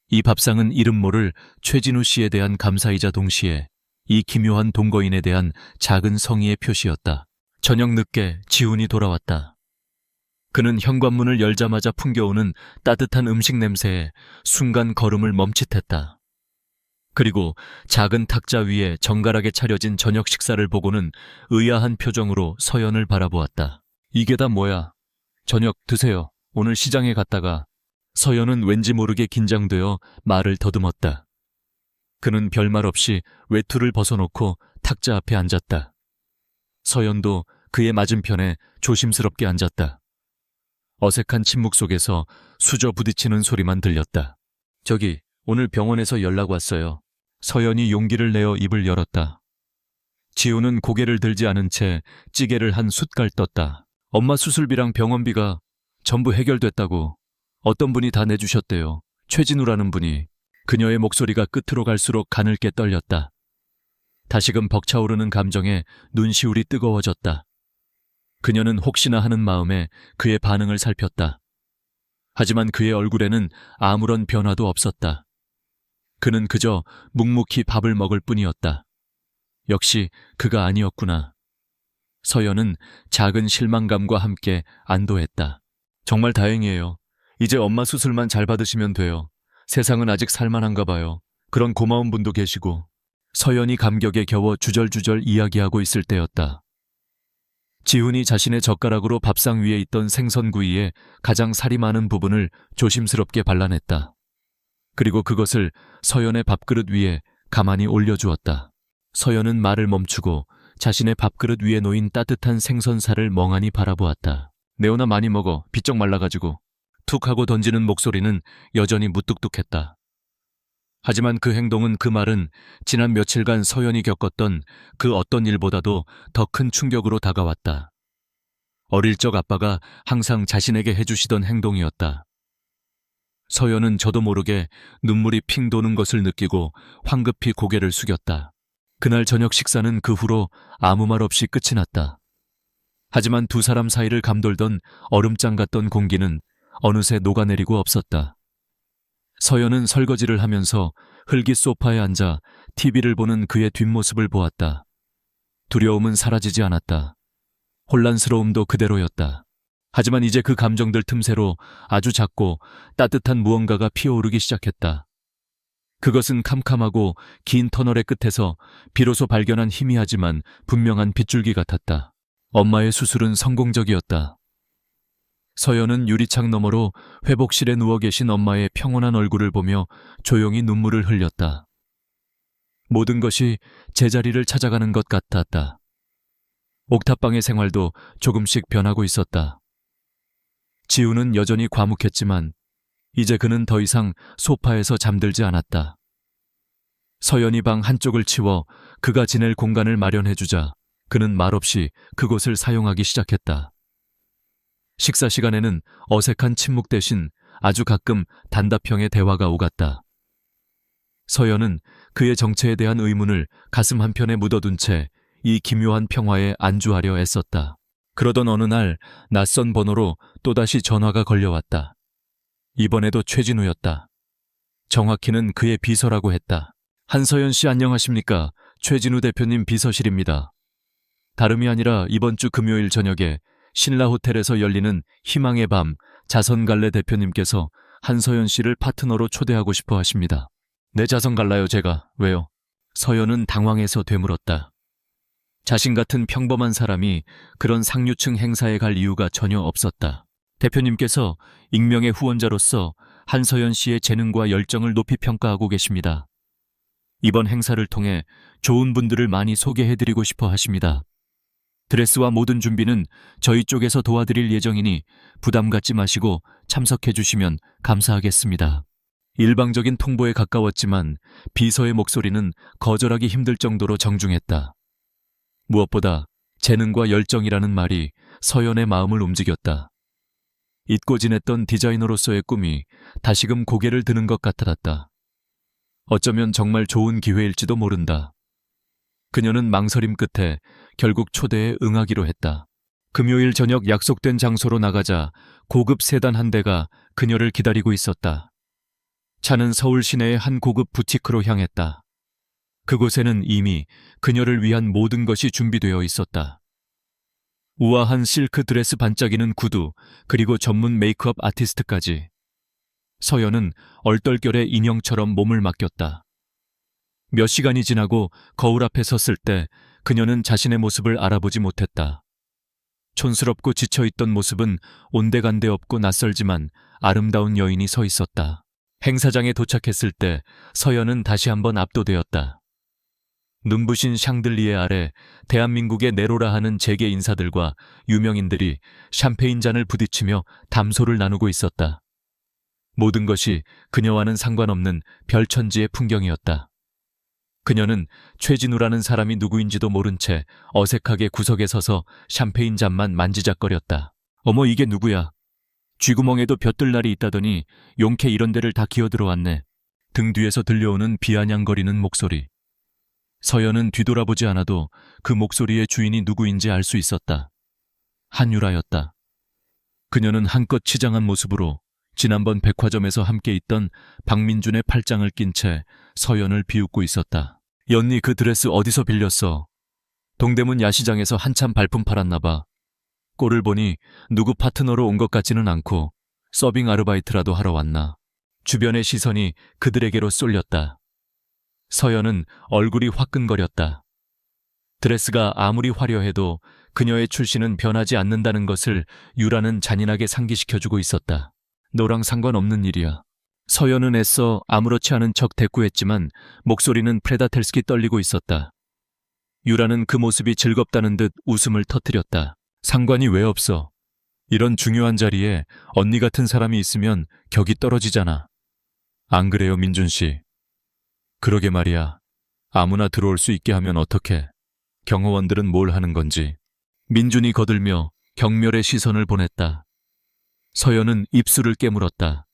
이 밥상은 이름 모를 최진우 씨에 대한 감사이자 동시에 이 기묘한 동거인에 대한 작은 성의의 표시였다. 저녁 늦게 지훈이 돌아왔다. 그는 현관문을 열자마자 풍겨오는 따뜻한 음식 냄새에 순간 걸음을 멈칫했다. 그리고 작은 탁자 위에 정갈하게 차려진 저녁 식사를 보고는 의아한 표정으로 서연을 바라보았다. 이게 다 뭐야? 저녁 드세요. 오늘 시장에 갔다가. 서연은 왠지 모르게 긴장되어 말을 더듬었다. 그는 별말 없이 외투를 벗어놓고 탁자 앞에 앉았다. 서연도 그의 맞은편에 조심스럽게 앉았다. 어색한 침묵 속에서 수저 부딪히는 소리만 들렸다. 저기, 오늘 병원에서 연락 왔어요. 서연이 용기를 내어 입을 열었다. 지우는 고개를 들지 않은 채 찌개를 한 숟갈 떴다. 엄마 수술비랑 병원비가 전부 해결됐다고. 어떤 분이 다 내주셨대요. 최진우라는 분이. 그녀의 목소리가 끝으로 갈수록 가늘게 떨렸다. 다시금 벅차오르는 감정에 눈시울이 뜨거워졌다. 그녀는 혹시나 하는 마음에 그의 반응을 살폈다. 하지만 그의 얼굴에는 아무런 변화도 없었다. 그는 그저 묵묵히 밥을 먹을 뿐이었다. 역시 그가 아니었구나. 서연은 작은 실망감과 함께 안도했다. 정말 다행이에요. 이제 엄마 수술만 잘 받으시면 돼요. 세상은 아직 살만한가 봐요. 그런 고마운 분도 계시고. 서연이 감격에 겨워 주절주절 이야기하고 있을 때였다. 지훈이 자신의 젓가락으로 밥상 위에 있던 생선구이에 가장 살이 많은 부분을 조심스럽게 발라냈다. 그리고 그것을 서연의 밥그릇 위에 가만히 올려주었다. 서연은 말을 멈추고 자신의 밥그릇 위에 놓인 따뜻한 생선살을 멍하니 바라보았다. 네오나 많이 먹어. 비쩍 말라가지고. 툭 하고 던지는 목소리는 여전히 무뚝뚝했다. 하지만 그 행동은, 그 말은 지난 며칠간 서연이 겪었던 그 어떤 일보다도 더 큰 충격으로 다가왔다. 어릴 적 아빠가 항상 자신에게 해주시던 행동이었다. 서연은 저도 모르게 눈물이 핑 도는 것을 느끼고 황급히 고개를 숙였다. 그날 저녁 식사는 그 후로 아무 말 없이 끝이 났다. 하지만 두 사람 사이를 감돌던 얼음장 같던 공기는 어느새 녹아내리고 없었다. 서연은 설거지를 하면서 흙이 소파에 앉아 TV를 보는 그의 뒷모습을 보았다. 두려움은 사라지지 않았다. 혼란스러움도 그대로였다. 하지만 이제 그 감정들 틈새로 아주 작고 따뜻한 무언가가 피어오르기 시작했다. 그것은 캄캄하고 긴 터널의 끝에서 비로소 발견한 희미하지만 분명한 빗줄기 같았다. 엄마의 수술은 성공적이었다. 서연은 유리창 너머로 회복실에 누워 계신 엄마의 평온한 얼굴을 보며 조용히 눈물을 흘렸다. 모든 것이 제자리를 찾아가는 것 같았다. 옥탑방의 생활도 조금씩 변하고 있었다. 지우는 여전히 과묵했지만 이제 그는 더 이상 소파에서 잠들지 않았다. 서연이 방 한쪽을 치워 그가 지낼 공간을 마련해주자 그는 말없이 그곳을 사용하기 시작했다. 식사 시간에는 어색한 침묵 대신 아주 가끔 단답형의 대화가 오갔다. 서연은 그의 정체에 대한 의문을 가슴 한편에 묻어둔 채 이 기묘한 평화에 안주하려 애썼다. 그러던 어느 날 낯선 번호로 또다시 전화가 걸려왔다. 이번에도 최진우였다. 정확히는 그의 비서라고 했다. 한서연 씨 안녕하십니까? 최진우 대표님 비서실입니다. 다름이 아니라 이번 주 금요일 저녁에 신라호텔에서 열리는 희망의 밤 자선갈래 대표님께서 한서연 씨를 파트너로 초대하고 싶어 하십니다. 네, 자선갈라요 제가. 왜요? 서연은 당황해서 되물었다. 자신 같은 평범한 사람이 그런 상류층 행사에 갈 이유가 전혀 없었다. 대표님께서 익명의 후원자로서 한서연 씨의 재능과 열정을 높이 평가하고 계십니다. 이번 행사를 통해 좋은 분들을 많이 소개해드리고 싶어 하십니다. 드레스와 모든 준비는 저희 쪽에서 도와드릴 예정이니 부담 갖지 마시고 참석해 주시면 감사하겠습니다. 일방적인 통보에 가까웠지만 비서의 목소리는 거절하기 힘들 정도로 정중했다. 무엇보다 재능과 열정이라는 말이 서연의 마음을 움직였다. 잊고 지냈던 디자이너로서의 꿈이 다시금 고개를 드는 것 같았다. 어쩌면 정말 좋은 기회일지도 모른다. 그녀는 망설임 끝에 결국 초대에 응하기로 했다. 금요일 저녁 약속된 장소로 나가자 고급 세단 한 대가 그녀를 기다리고 있었다. 차는 서울 시내의 한 고급 부티크로 향했다. 그곳에는 이미 그녀를 위한 모든 것이 준비되어 있었다. 우아한 실크 드레스 반짝이는 구두, 그리고 전문 메이크업 아티스트까지. 서연은 얼떨결에 인형처럼 몸을 맡겼다. 몇 시간이 지나고 거울 앞에 섰을 때 그녀는 자신의 모습을 알아보지 못했다. 촌스럽고 지쳐있던 모습은 온데간데 없고 낯설지만 아름다운 여인이 서 있었다. 행사장에 도착했을 때 서연은 다시 한번 압도되었다. 눈부신 샹들리에 아래 대한민국의 네로라 하는 재계 인사들과 유명인들이 샴페인 잔을 부딪히며 담소를 나누고 있었다. 모든 것이 그녀와는 상관없는 별천지의 풍경이었다. 그녀는 최진우라는 사람이 누구인지도 모른 채 어색하게 구석에 서서 샴페인 잔만 만지작거렸다. 어머, 이게 누구야? 쥐구멍에도 볕들날이 있다더니 용케 이런 데를 다 기어들어왔네. 등 뒤에서 들려오는 비아냥거리는 목소리. 서연은 뒤돌아보지 않아도 그 목소리의 주인이 누구인지 알 수 있었다. 한유라였다. 그녀는 한껏 치장한 모습으로 지난번 백화점에서 함께 있던 박민준의 팔짱을 낀 채 서연을 비웃고 있었다. 연니, 그 드레스 어디서 빌렸어? 동대문 야시장에서 한참 발품 팔았나 봐. 꼴을 보니 누구 파트너로 온 것 같지는 않고 서빙 아르바이트라도 하러 왔나. 주변의 시선이 그들에게로 쏠렸다. 서연은 얼굴이 화끈거렸다. 드레스가 아무리 화려해도 그녀의 출신은 변하지 않는다는 것을 유라는 잔인하게 상기시켜주고 있었다. 너랑 상관없는 일이야. 서연은 애써 아무렇지 않은 척 대꾸했지만 목소리는 프레다텔스키 떨리고 있었다. 유라는 그 모습이 즐겁다는 듯 웃음을 터뜨렸다. 상관이 왜 없어? 이런 중요한 자리에 언니 같은 사람이 있으면 격이 떨어지잖아. 안 그래요, 민준 씨? 그러게 말이야. 아무나 들어올 수 있게 하면 어떡해? 경호원들은 뭘 하는 건지. 민준이 거들며 경멸의 시선을 보냈다. 서연은 입술을 깨물었다.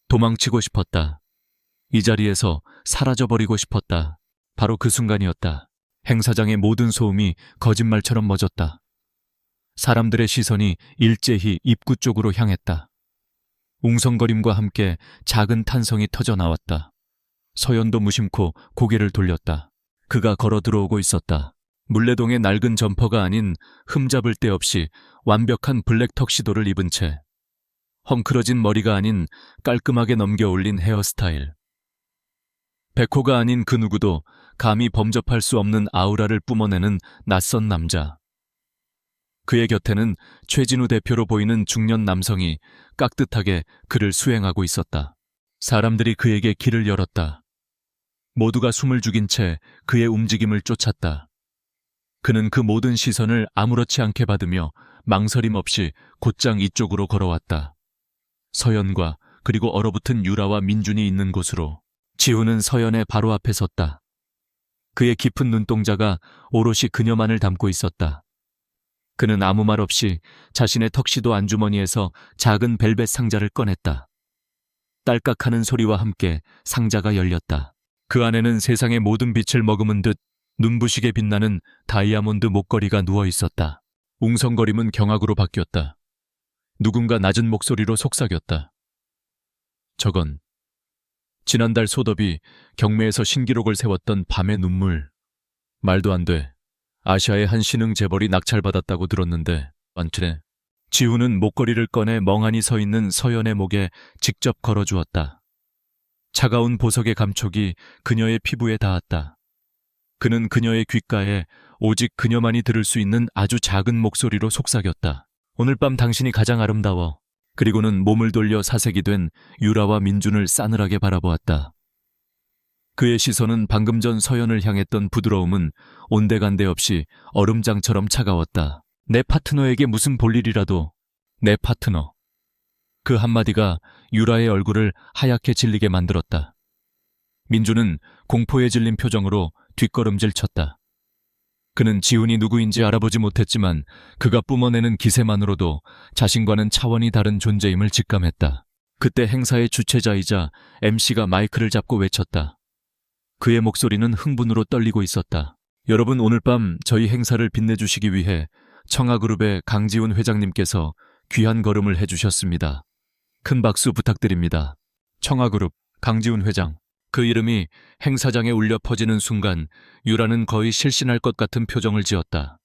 도망치고 싶었다. 이 자리에서 사라져버리고 싶었다. 바로 그 순간이었다. 행사장의 모든 소음이 거짓말처럼 멎었다. 사람들의 시선이 일제히 입구 쪽으로 향했다. 웅성거림과 함께 작은 탄성이 터져 나왔다. 서연도 무심코 고개를 돌렸다. 그가 걸어 들어오고 있었다. 물레동의 낡은 점퍼가 아닌 흠잡을 데 없이 완벽한 블랙 턱시도를 입은 채 헝클어진 머리가 아닌 깔끔하게 넘겨올린 헤어스타일. 백호가 아닌 그 누구도 감히 범접할 수 없는 아우라를 뿜어내는 낯선 남자. 그의 곁에는 최진우 대표로 보이는 중년 남성이 깍듯하게 그를 수행하고 있었다. 사람들이 그에게 길을 열었다. 모두가 숨을 죽인 채 그의 움직임을 쫓았다. 그는 그 모든 시선을 아무렇지 않게 받으며 망설임 없이 곧장 이쪽으로 걸어왔다. 서연과 그리고 얼어붙은 유라와 민준이 있는 곳으로. 지우는 서연의 바로 앞에 섰다. 그의 깊은 눈동자가 오롯이 그녀만을 담고 있었다. 그는 아무 말 없이 자신의 턱시도 안주머니에서 작은 벨벳 상자를 꺼냈다. 딸깍하는 소리와 함께 상자가 열렸다. 그 안에는 세상의 모든 빛을 머금은 듯 눈부시게 빛나는 다이아몬드 목걸이가 누워 있었다. 웅성거림은 경악으로 바뀌었다. 누군가 낮은 목소리로 속삭였다. 저건 지난달 소덥이 경매에서 신기록을 세웠던 밤의 눈물. 말도 안 돼. 아시아의 한 신흥 재벌이 낙찰받았다고 들었는데 완치네. 지우는 목걸이를 꺼내 멍하니 서 있는 서연의 목에 직접 걸어주었다. 차가운 보석의 감촉이 그녀의 피부에 닿았다. 그는 그녀의 귓가에 오직 그녀만이 들을 수 있는 아주 작은 목소리로 속삭였다. 오늘 밤 당신이 가장 아름다워. 그리고는 몸을 돌려 사색이 된 유라와 민준을 싸늘하게 바라보았다. 그의 시선은 방금 전 서연을 향했던 부드러움은 온데간데 없이 얼음장처럼 차가웠다. 내 파트너에게 무슨 볼일이라도 내 파트너. 그 한마디가 유라의 얼굴을 하얗게 질리게 만들었다. 민주는 공포에 질린 표정으로 뒷걸음질 쳤다. 그는 지훈이 누구인지 알아보지 못했지만 그가 뿜어내는 기세만으로도 자신과는 차원이 다른 존재임을 직감했다. 그때 행사의 주최자이자 MC가 마이크를 잡고 외쳤다. 그의 목소리는 흥분으로 떨리고 있었다. 여러분, 오늘 밤 저희 행사를 빛내주시기 위해 청아그룹의 강지훈 회장님께서 귀한 걸음을 해주셨습니다. 큰 박수 부탁드립니다. 청아그룹 강지훈 회장. 그 이름이 행사장에 울려 퍼지는 순간 유라는 거의 실신할 것 같은 표정을 지었다.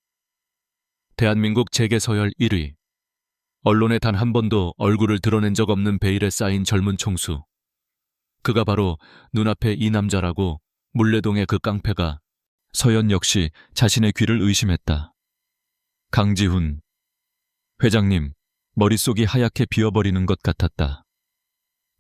대한민국 재계서열 1위. 언론에 단 한 번도 얼굴을 드러낸 적 없는 베일에 쌓인 젊은 총수. 그가 바로 눈앞에 이 남자라고 물레동의 그 깡패가. 서연 역시 자신의 귀를 의심했다. 강지훈 회장님, 머릿속이 하얗게 비어버리는 것 같았다.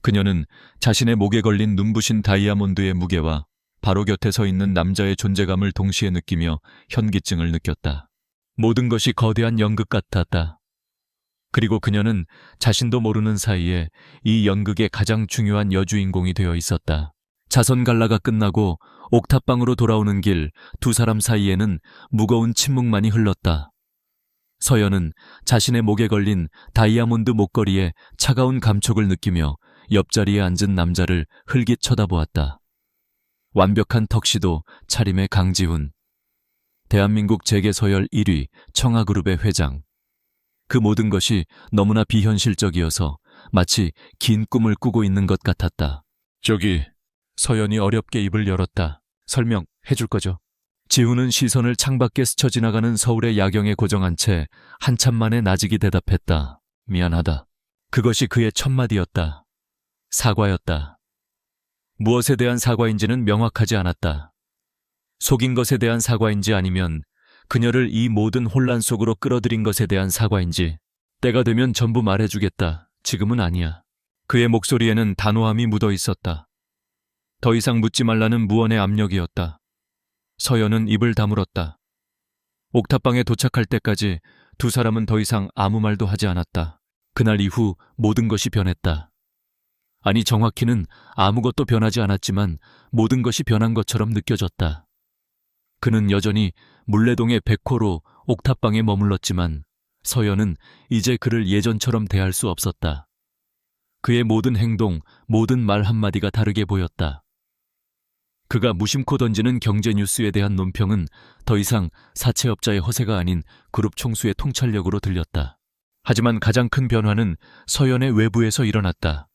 그녀는 자신의 목에 걸린 눈부신 다이아몬드의 무게와 바로 곁에 서 있는 남자의 존재감을 동시에 느끼며 현기증을 느꼈다. 모든 것이 거대한 연극 같았다. 그리고 그녀는 자신도 모르는 사이에 이 연극의 가장 중요한 여주인공이 되어 있었다. 자선 갈라가 끝나고 옥탑방으로 돌아오는 길, 두 사람 사이에는 무거운 침묵만이 흘렀다. 서연은 자신의 목에 걸린 다이아몬드 목걸이에 차가운 감촉을 느끼며 옆자리에 앉은 남자를 흘깃 쳐다보았다. 완벽한 턱시도, 차림의 강지훈. 대한민국 재계서열 1위 청아그룹의 회장. 그 모든 것이 너무나 비현실적이어서 마치 긴 꿈을 꾸고 있는 것 같았다. 저기, 서연이 어렵게 입을 열었다. 설명해 줄 거죠? 지훈은 시선을 창밖에 스쳐 지나가는 서울의 야경에 고정한 채 한참 만에 나직이 대답했다. 미안하다. 그것이 그의 첫 마디였다. 사과였다. 무엇에 대한 사과인지는 명확하지 않았다. 속인 것에 대한 사과인지 아니면 그녀를 이 모든 혼란 속으로 끌어들인 것에 대한 사과인지. 때가 되면 전부 말해주겠다. 지금은 아니야. 그의 목소리에는 단호함이 묻어 있었다. 더 이상 묻지 말라는 무언의 압력이었다. 서연은 입을 다물었다. 옥탑방에 도착할 때까지 두 사람은 더 이상 아무 말도 하지 않았다. 그날 이후 모든 것이 변했다. 아니, 정확히는 아무것도 변하지 않았지만 모든 것이 변한 것처럼 느껴졌다. 그는 여전히 물레동의 백호로 옥탑방에 머물렀지만 서연은 이제 그를 예전처럼 대할 수 없었다. 그의 모든 행동, 모든 말 한마디가 다르게 보였다. 그가 무심코 던지는 경제뉴스에 대한 논평은 더 이상 사채업자의 허세가 아닌 그룹 총수의 통찰력으로 들렸다. 하지만 가장 큰 변화는 서연의 외부에서 일어났다.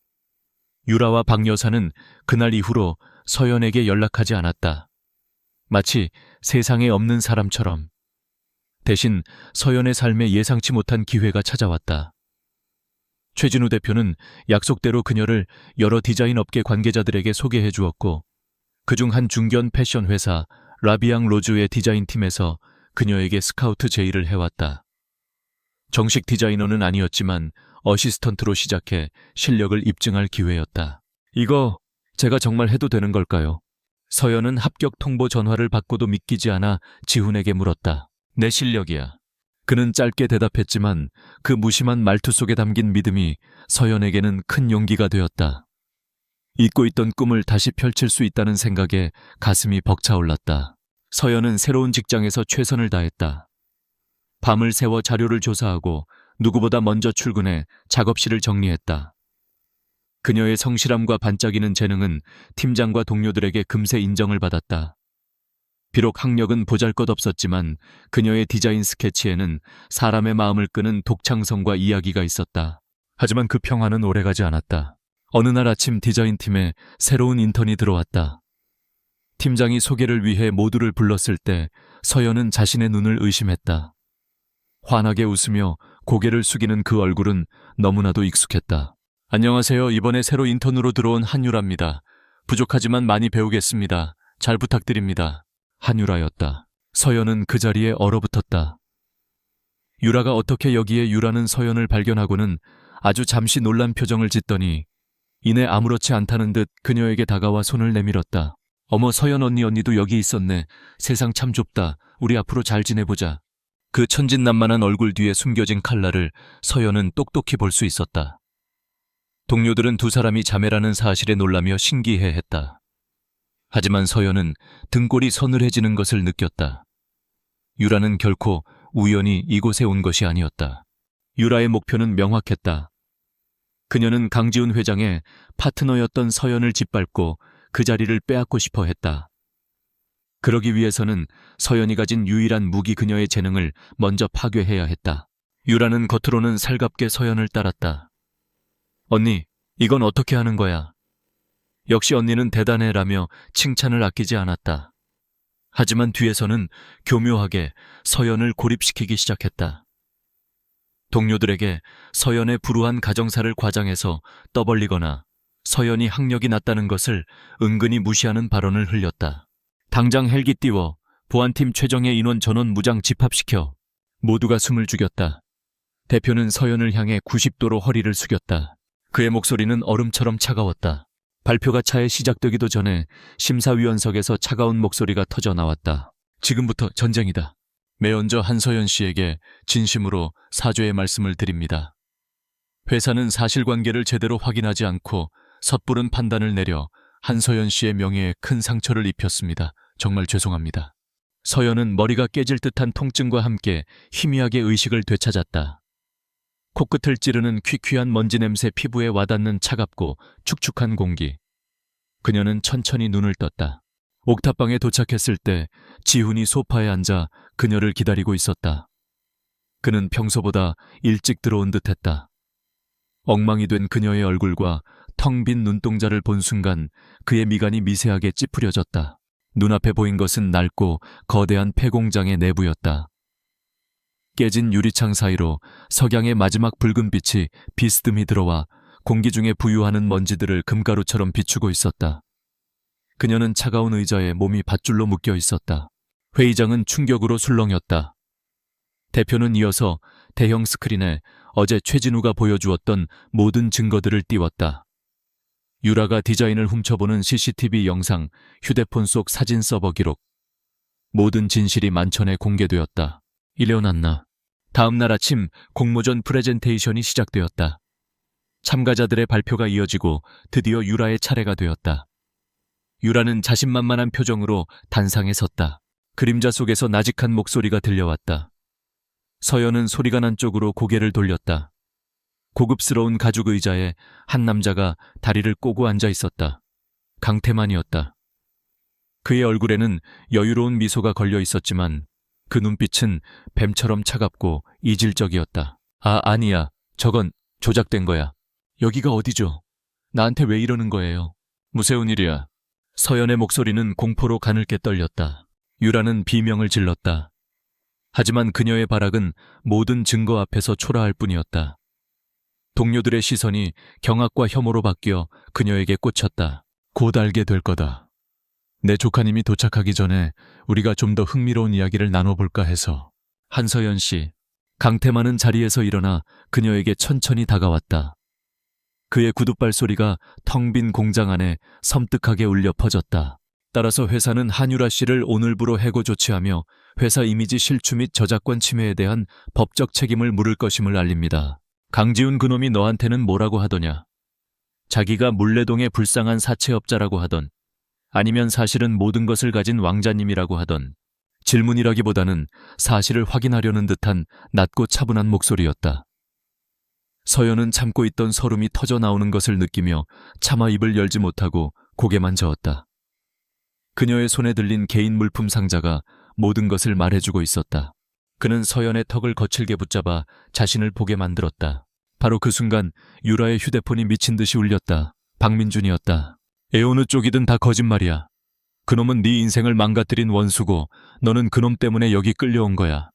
유라와 박 여사는 그날 이후로 서연에게 연락하지 않았다. 마치 세상에 없는 사람처럼. 대신 서연의 삶에 예상치 못한 기회가 찾아왔다. 최진우 대표는 약속대로 그녀를 여러 디자인 업계 관계자들에게 소개해 주었고 그중 한 중견 패션 회사 라비앙 로즈의 디자인팀에서 그녀에게 스카우트 제의를 해왔다. 정식 디자이너는 아니었지만 어시스턴트로 시작해 실력을 입증할 기회였다. 이거 제가 정말 해도 되는 걸까요? 서연은 합격 통보 전화를 받고도 믿기지 않아 지훈에게 물었다. 내 실력이야. 그는 짧게 대답했지만 그 무심한 말투 속에 담긴 믿음이 서연에게는 큰 용기가 되었다. 잊고 있던 꿈을 다시 펼칠 수 있다는 생각에 가슴이 벅차올랐다. 서연은 새로운 직장에서 최선을 다했다. 밤을 새워 자료를 조사하고 누구보다 먼저 출근해 작업실을 정리했다. 그녀의 성실함과 반짝이는 재능은 팀장과 동료들에게 금세 인정을 받았다. 비록 학력은 보잘것없었지만 그녀의 디자인 스케치에는 사람의 마음을 끄는 독창성과 이야기가 있었다. 하지만 그 평화는 오래가지 않았다. 어느 날 아침 디자인팀에 새로운 인턴이 들어왔다. 팀장이 소개를 위해 모두를 불렀을 때 서연은 자신의 눈을 의심했다. 환하게 웃으며 고개를 숙이는 그 얼굴은 너무나도 익숙했다. 안녕하세요. 이번에 새로 인턴으로 들어온 한유라입니다. 부족하지만 많이 배우겠습니다. 잘 부탁드립니다. 한유라였다. 서연은 그 자리에 얼어붙었다. 유라가 어떻게 여기에 유라는 서연을 발견하고는 아주 잠시 놀란 표정을 짓더니 이내 아무렇지 않다는 듯 그녀에게 다가와 손을 내밀었다. 어머, 서연 언니도 여기 있었네. 세상 참 좁다. 우리 앞으로 잘 지내보자. 그 천진난만한 얼굴 뒤에 숨겨진 칼날을 서연은 똑똑히 볼 수 있었다. 동료들은 두 사람이 자매라는 사실에 놀라며 신기해했다. 하지만 서연은 등골이 서늘해지는 것을 느꼈다. 유라는 결코 우연히 이곳에 온 것이 아니었다. 유라의 목표는 명확했다. 그녀는 강지훈 회장의 파트너였던 서연을 짓밟고 그 자리를 빼앗고 싶어 했다. 그러기 위해서는 서연이 가진 유일한 무기 그녀의 재능을 먼저 파괴해야 했다. 유라는 겉으로는 살갑게 서연을 따랐다. 언니, 이건 어떻게 하는 거야? 역시 언니는 대단해라며 칭찬을 아끼지 않았다. 하지만 뒤에서는 교묘하게 서연을 고립시키기 시작했다. 동료들에게 서연의 불우한 가정사를 과장해서 떠벌리거나 서연이 학력이 낮다는 것을 은근히 무시하는 발언을 흘렸다. 당장 헬기 띄워 보안팀 최정예 인원 전원 무장 집합시켜. 모두가 숨을 죽였다. 대표는 서연을 향해 90도로 허리를 숙였다. 그의 목소리는 얼음처럼 차가웠다. 발표가 차에 시작되기도 전에 심사위원석에서 차가운 목소리가 터져 나왔다. 지금부터 전쟁이다. 매언저 한서연 씨에게 진심으로 사죄의 말씀을 드립니다. 회사는 사실관계를 제대로 확인하지 않고 섣부른 판단을 내려 한서연 씨의 명예에 큰 상처를 입혔습니다. 정말 죄송합니다. 서연은 머리가 깨질 듯한 통증과 함께 희미하게 의식을 되찾았다. 코끝을 찌르는 퀴퀴한 먼지 냄새 피부에 와닿는 차갑고 축축한 공기. 그녀는 천천히 눈을 떴다. 옥탑방에 도착했을 때 지훈이 소파에 앉아 그녀를 기다리고 있었다. 그는 평소보다 일찍 들어온 듯했다. 엉망이 된 그녀의 얼굴과 텅 빈 눈동자를 본 순간 그의 미간이 미세하게 찌푸려졌다. 눈앞에 보인 것은 낡고 거대한 폐공장의 내부였다. 깨진 유리창 사이로 석양의 마지막 붉은 빛이 비스듬히 들어와 공기 중에 부유하는 먼지들을 금가루처럼 비추고 있었다. 그녀는 차가운 의자에 몸이 밧줄로 묶여 있었다. 회의장은 충격으로 술렁였다. 대표는 이어서 대형 스크린에 어제 최진우가 보여주었던 모든 증거들을 띄웠다. 유라가 디자인을 훔쳐보는 CCTV 영상, 휴대폰 속 사진 서버 기록. 모든 진실이 만천에 공개되었다. 일어났나. 다음 날 아침 공모전 프레젠테이션이 시작되었다. 참가자들의 발표가 이어지고 드디어 유라의 차례가 되었다. 유라는 자신만만한 표정으로 단상에 섰다. 그림자 속에서 나직한 목소리가 들려왔다. 서연은 소리가 난 쪽으로 고개를 돌렸다. 고급스러운 가죽 의자에 한 남자가 다리를 꼬고 앉아 있었다. 강태만이었다. 그의 얼굴에는 여유로운 미소가 걸려 있었지만 그 눈빛은 뱀처럼 차갑고 이질적이었다. 아니야. 저건 조작된 거야. 여기가 어디죠? 나한테 왜 이러는 거예요? 무서운 일이야. 서연의 목소리는 공포로 가늘게 떨렸다. 유라는 비명을 질렀다. 하지만 그녀의 발악은 모든 증거 앞에서 초라할 뿐이었다. 동료들의 시선이 경악과 혐오로 바뀌어 그녀에게 꽂혔다. 곧 알게 될 거다. 내 조카님이 도착하기 전에 우리가 좀 더 흥미로운 이야기를 나눠볼까 해서. 한서연 씨. 강태만은 자리에서 일어나 그녀에게 천천히 다가왔다. 그의 구둣발 소리가 텅 빈 공장 안에 섬뜩하게 울려 퍼졌다. 따라서 회사는 한유라 씨를 오늘부로 해고 조치하며 회사 이미지 실추 및 저작권 침해에 대한 법적 책임을 물을 것임을 알립니다. 강지훈 그놈이 너한테는 뭐라고 하더냐? 자기가 물레동의 불쌍한 사채업자라고 하던, 아니면 사실은 모든 것을 가진 왕자님이라고 하던, 질문이라기보다는 사실을 확인하려는 듯한 낮고 차분한 목소리였다. 서연은 참고 있던 서름이 터져 나오는 것을 느끼며 차마 입을 열지 못하고 고개만 저었다. 그녀의 손에 들린 개인 물품 상자가 모든 것을 말해주고 있었다. 그는 서연의 턱을 거칠게 붙잡아 자신을 보게 만들었다. 바로 그 순간 유라의 휴대폰이 미친 듯이 울렸다. 박민준이었다. 어느 쪽이든 다 거짓말이야. 그놈은 네 인생을 망가뜨린 원수고 너는 그놈 때문에 여기 끌려온 거야.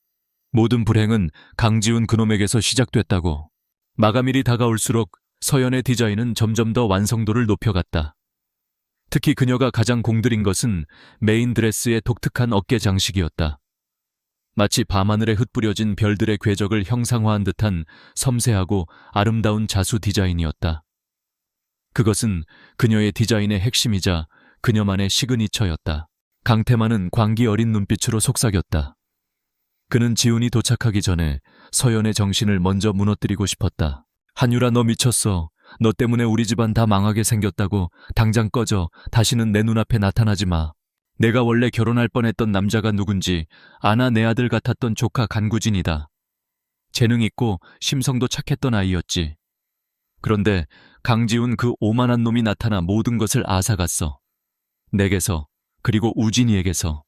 모든 불행은 강지훈 그놈에게서 시작됐다고. 마감일이 다가올수록 서연의 디자인은 점점 더 완성도를 높여갔다. 특히 그녀가 가장 공들인 것은 메인 드레스의 독특한 어깨 장식이었다. 마치 밤하늘에 흩뿌려진 별들의 궤적을 형상화한 듯한 섬세하고 아름다운 자수 디자인이었다. 그것은 그녀의 디자인의 핵심이자 그녀만의 시그니처였다. 강태만은 광기 어린 눈빛으로 속삭였다. 그는 지훈이 도착하기 전에 서연의 정신을 먼저 무너뜨리고 싶었다. 한유라, 너 미쳤어. 너 때문에 우리 집안 다 망하게 생겼다고. 당장 꺼져. 다시는 내 눈앞에 나타나지 마. 내가 원래 결혼할 뻔했던 남자가 누군지 아나. 내 아들 같았던 조카 간구진이다. 재능 있고 심성도 착했던 아이였지. 그런데 강지훈 그 오만한 놈이 나타나 모든 것을 앗아갔어. 내게서, 그리고 우진이에게서.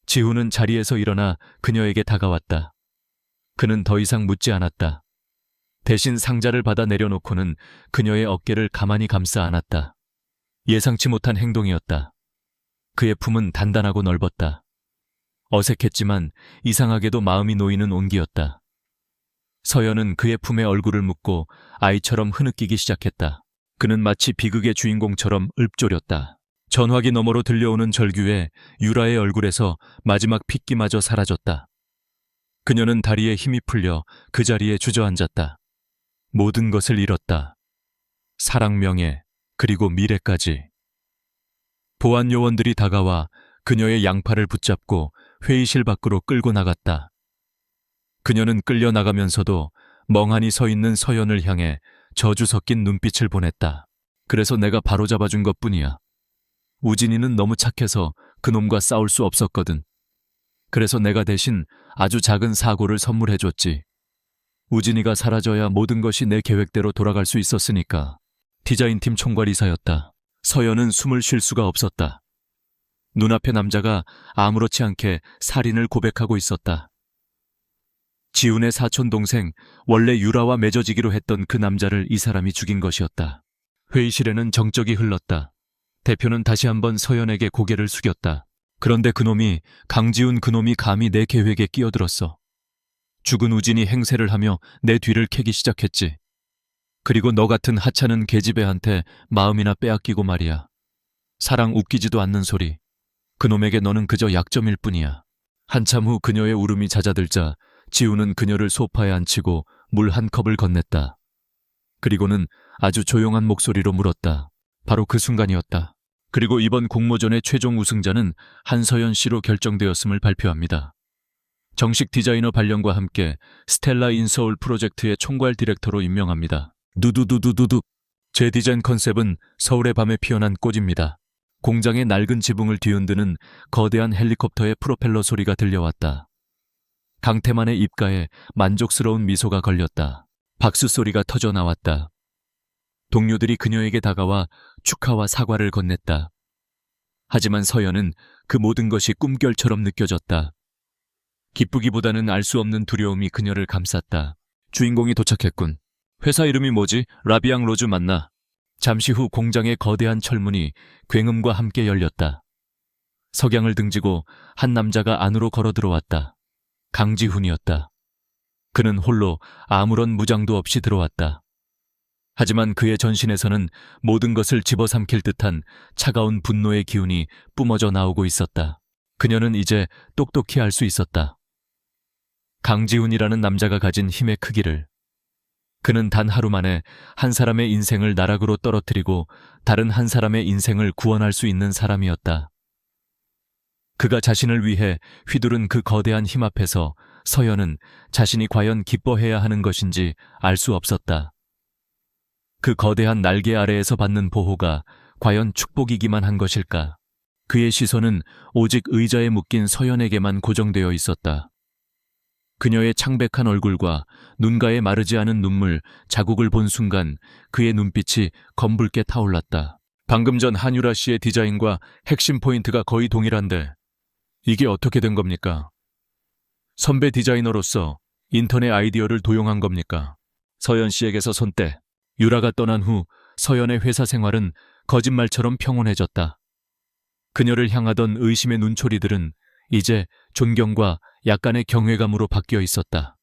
지훈은 자리에서 일어나 그녀에게 다가왔다. 그는 더 이상 묻지 않았다. 대신 상자를 받아 내려놓고는 그녀의 어깨를 가만히 감싸 안았다. 예상치 못한 행동이었다. 그의 품은 단단하고 넓었다. 어색했지만 이상하게도 마음이 놓이는 온기였다. 서연은 그의 품에 얼굴을 묻고 아이처럼 흐느끼기 시작했다. 그는 마치 비극의 주인공처럼 읊조렸다. 전화기 너머로 들려오는 절규에 유라의 얼굴에서 마지막 핏기마저 사라졌다. 그녀는 다리에 힘이 풀려 그 자리에 주저앉았다. 모든 것을 잃었다. 사랑, 명예, 그리고 미래까지. 보안 요원들이 다가와 그녀의 양팔을 붙잡고 회의실 밖으로 끌고 나갔다. 그녀는 끌려 나가면서도 멍하니 서 있는 서연을 향해 저주 섞인 눈빛을 보냈다. 그래서 내가 바로잡아준 것뿐이야. 우진이는 너무 착해서 그놈과 싸울 수 없었거든. 그래서 내가 대신 아주 작은 사고를 선물해줬지. 우진이가 사라져야 모든 것이 내 계획대로 돌아갈 수 있었으니까. 디자인팀 총괄이사였다. 서연은 숨을 쉴 수가 없었다. 눈앞의 남자가 아무렇지 않게 살인을 고백하고 있었다. 지훈의 사촌 동생, 원래 유라와 맺어지기로 했던 그 남자를 이 사람이 죽인 것이었다. 회의실에는 정적이 흘렀다. 대표는 다시 한번 서연에게 고개를 숙였다. 그런데 그놈이, 강지훈 그놈이 감히 내 계획에 끼어들었어. 죽은 우진이 행세를 하며 내 뒤를 캐기 시작했지. 그리고 너 같은 하찮은 계집애한테 마음이나 빼앗기고 말이야. 사랑 웃기지도 않는 소리. 그놈에게 너는 그저 약점일 뿐이야. 한참 후 그녀의 울음이 잦아들자 지훈은 그녀를 소파에 앉히고 물 한 컵을 건넸다. 그리고는 아주 조용한 목소리로 물었다. 바로 그 순간이었다. 그리고 이번 공모전의 최종 우승자는 한서연 씨로 결정되었음을 발표합니다. 정식 디자이너 발령과 함께 스텔라 인 서울 프로젝트의 총괄 디렉터로 임명합니다. 두두두두두두. 제 디자인 컨셉은 서울의 밤에 피어난 꽃입니다. 공장의 낡은 지붕을 뒤흔드는 거대한 헬리콥터의 프로펠러 소리가 들려왔다. 강태만의 입가에 만족스러운 미소가 걸렸다. 박수 소리가 터져 나왔다. 동료들이 그녀에게 다가와 축하와 사과를 건넸다. 하지만 서연은 그 모든 것이 꿈결처럼 느껴졌다. 기쁘기보다는 알 수 없는 두려움이 그녀를 감쌌다. 주인공이 도착했군. 회사 이름이 뭐지? 라비앙 로즈 맞나? 잠시 후 공장의 거대한 철문이 굉음과 함께 열렸다. 석양을 등지고 한 남자가 안으로 걸어 들어왔다. 강지훈이었다. 그는 홀로 아무런 무장도 없이 들어왔다. 하지만 그의 전신에서는 모든 것을 집어삼킬 듯한 차가운 분노의 기운이 뿜어져 나오고 있었다. 그녀는 이제 똑똑히 알 수 있었다. 강지훈이라는 남자가 가진 힘의 크기를. 그는 단 하루 만에 한 사람의 인생을 나락으로 떨어뜨리고 다른 한 사람의 인생을 구원할 수 있는 사람이었다. 그가 자신을 위해 휘두른 그 거대한 힘 앞에서 서연은 자신이 과연 기뻐해야 하는 것인지 알 수 없었다. 그 거대한 날개 아래에서 받는 보호가 과연 축복이기만 한 것일까? 그의 시선은 오직 의자에 묶인 서연에게만 고정되어 있었다. 그녀의 창백한 얼굴과 눈가에 마르지 않은 눈물 자국을 본 순간 그의 눈빛이 검붉게 타올랐다. 방금 전 한유라 씨의 디자인과 핵심 포인트가 거의 동일한데 이게 어떻게 된 겁니까? 선배 디자이너로서 인턴의 아이디어를 도용한 겁니까? 서연 씨에게서 손떼. 유라가 떠난 후 서연의 회사 생활은 거짓말처럼 평온해졌다. 그녀를 향하던 의심의 눈초리들은 이제 존경과 약간의 경외감으로 바뀌어 있었다.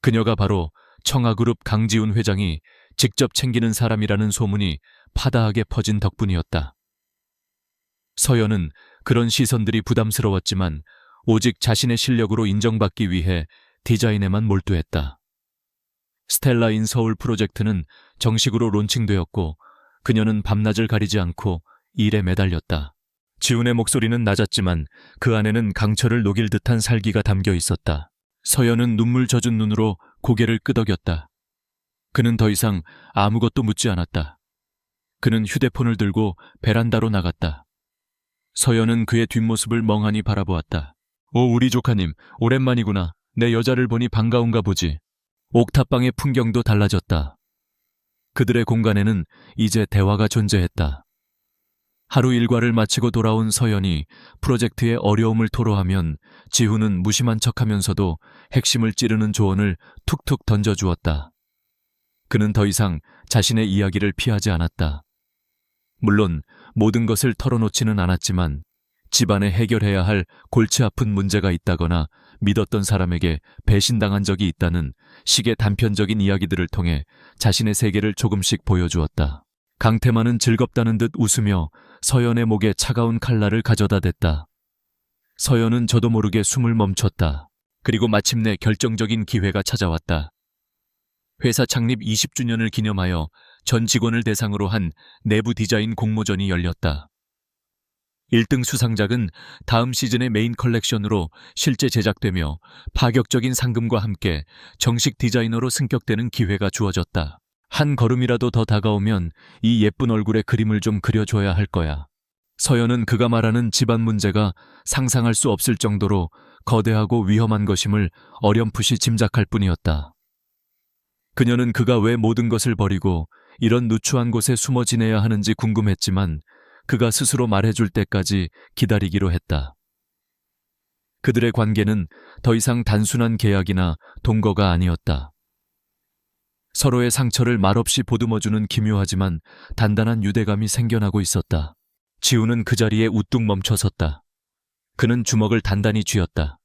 그녀가 바로 청아그룹 강지훈 회장이 직접 챙기는 사람이라는 소문이 파다하게 퍼진 덕분이었다. 서연은 그런 시선들이 부담스러웠지만 오직 자신의 실력으로 인정받기 위해 디자인에만 몰두했다. 스텔라 인 서울 프로젝트는 정식으로 론칭되었고 그녀는 밤낮을 가리지 않고 일에 매달렸다. 지훈의 목소리는 낮았지만 그 안에는 강철을 녹일 듯한 살기가 담겨 있었다. 서연은 눈물 젖은 눈으로 고개를 끄덕였다. 그는 더 이상 아무것도 묻지 않았다. 그는 휴대폰을 들고 베란다로 나갔다. 서연은 그의 뒷모습을 멍하니 바라보았다. 오, 우리 조카님, 오랜만이구나. 내 여자를 보니 반가운가 보지. 옥탑방의 풍경도 달라졌다. 그들의 공간에는 이제 대화가 존재했다. 하루 일과를 마치고 돌아온 서연이 프로젝트의 어려움을 토로하면 지훈은 무심한 척하면서도 핵심을 찌르는 조언을 툭툭 던져주었다. 그는 더 이상 자신의 이야기를 피하지 않았다. 물론 모든 것을 털어놓지는 않았지만 집안에 해결해야 할 골치 아픈 문제가 있다거나 믿었던 사람에게 배신당한 적이 있다는 식의 단편적인 이야기들을 통해 자신의 세계를 조금씩 보여주었다. 강태만은 즐겁다는 듯 웃으며 서연의 목에 차가운 칼날을 가져다 댔다. 서연은 저도 모르게 숨을 멈췄다. 그리고 마침내 결정적인 기회가 찾아왔다. 회사 창립 20주년을 기념하여 전 직원을 대상으로 한 내부 디자인 공모전이 열렸다. 1등 수상작은 다음 시즌의 메인 컬렉션으로 실제 제작되며 파격적인 상금과 함께 정식 디자이너로 승격되는 기회가 주어졌다. 한 걸음이라도 더 다가오면 이 예쁜 얼굴에 그림을 좀 그려줘야 할 거야. 서연은 그가 말하는 집안 문제가 상상할 수 없을 정도로 거대하고 위험한 것임을 어렴풋이 짐작할 뿐이었다. 그녀는 그가 왜 모든 것을 버리고 이런 누추한 곳에 숨어 지내야 하는지 궁금했지만 그가 스스로 말해줄 때까지 기다리기로 했다. 그들의 관계는 더 이상 단순한 계약이나 동거가 아니었다. 서로의 상처를 말없이 보듬어주는 기묘하지만 단단한 유대감이 생겨나고 있었다. 지우는 그 자리에 우뚝 멈춰섰다. 그는 주먹을 단단히 쥐었다.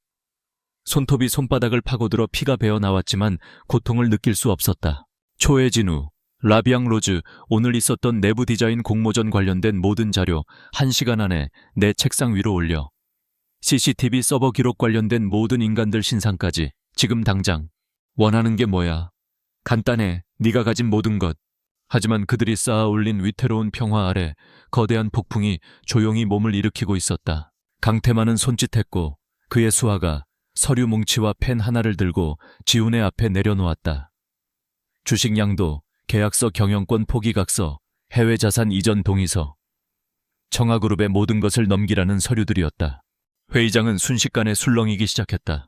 손톱이 손바닥을 파고들어 피가 배어 나왔지만 고통을 느낄 수 없었다. 초해진 후 라비앙 로즈, 오늘 있었던 내부 디자인 공모전 관련된 모든 자료 1시간 안에 내 책상 위로 올려. CCTV 서버 기록 관련된 모든 인간들 신상까지 지금 당장. 원하는 게 뭐야? 간단해. 네가 가진 모든 것. 하지만 그들이 쌓아 올린 위태로운 평화 아래 거대한 폭풍이 조용히 몸을 일으키고 있었다. 강태만은 손짓했고 그의 수하가 서류 뭉치와 펜 하나를 들고 지훈의 앞에 내려놓았다. 주식 양도, 계약서 경영권 포기각서, 해외 자산 이전 동의서. 청아그룹의 모든 것을 넘기라는 서류들이었다. 회의장은 순식간에 술렁이기 시작했다.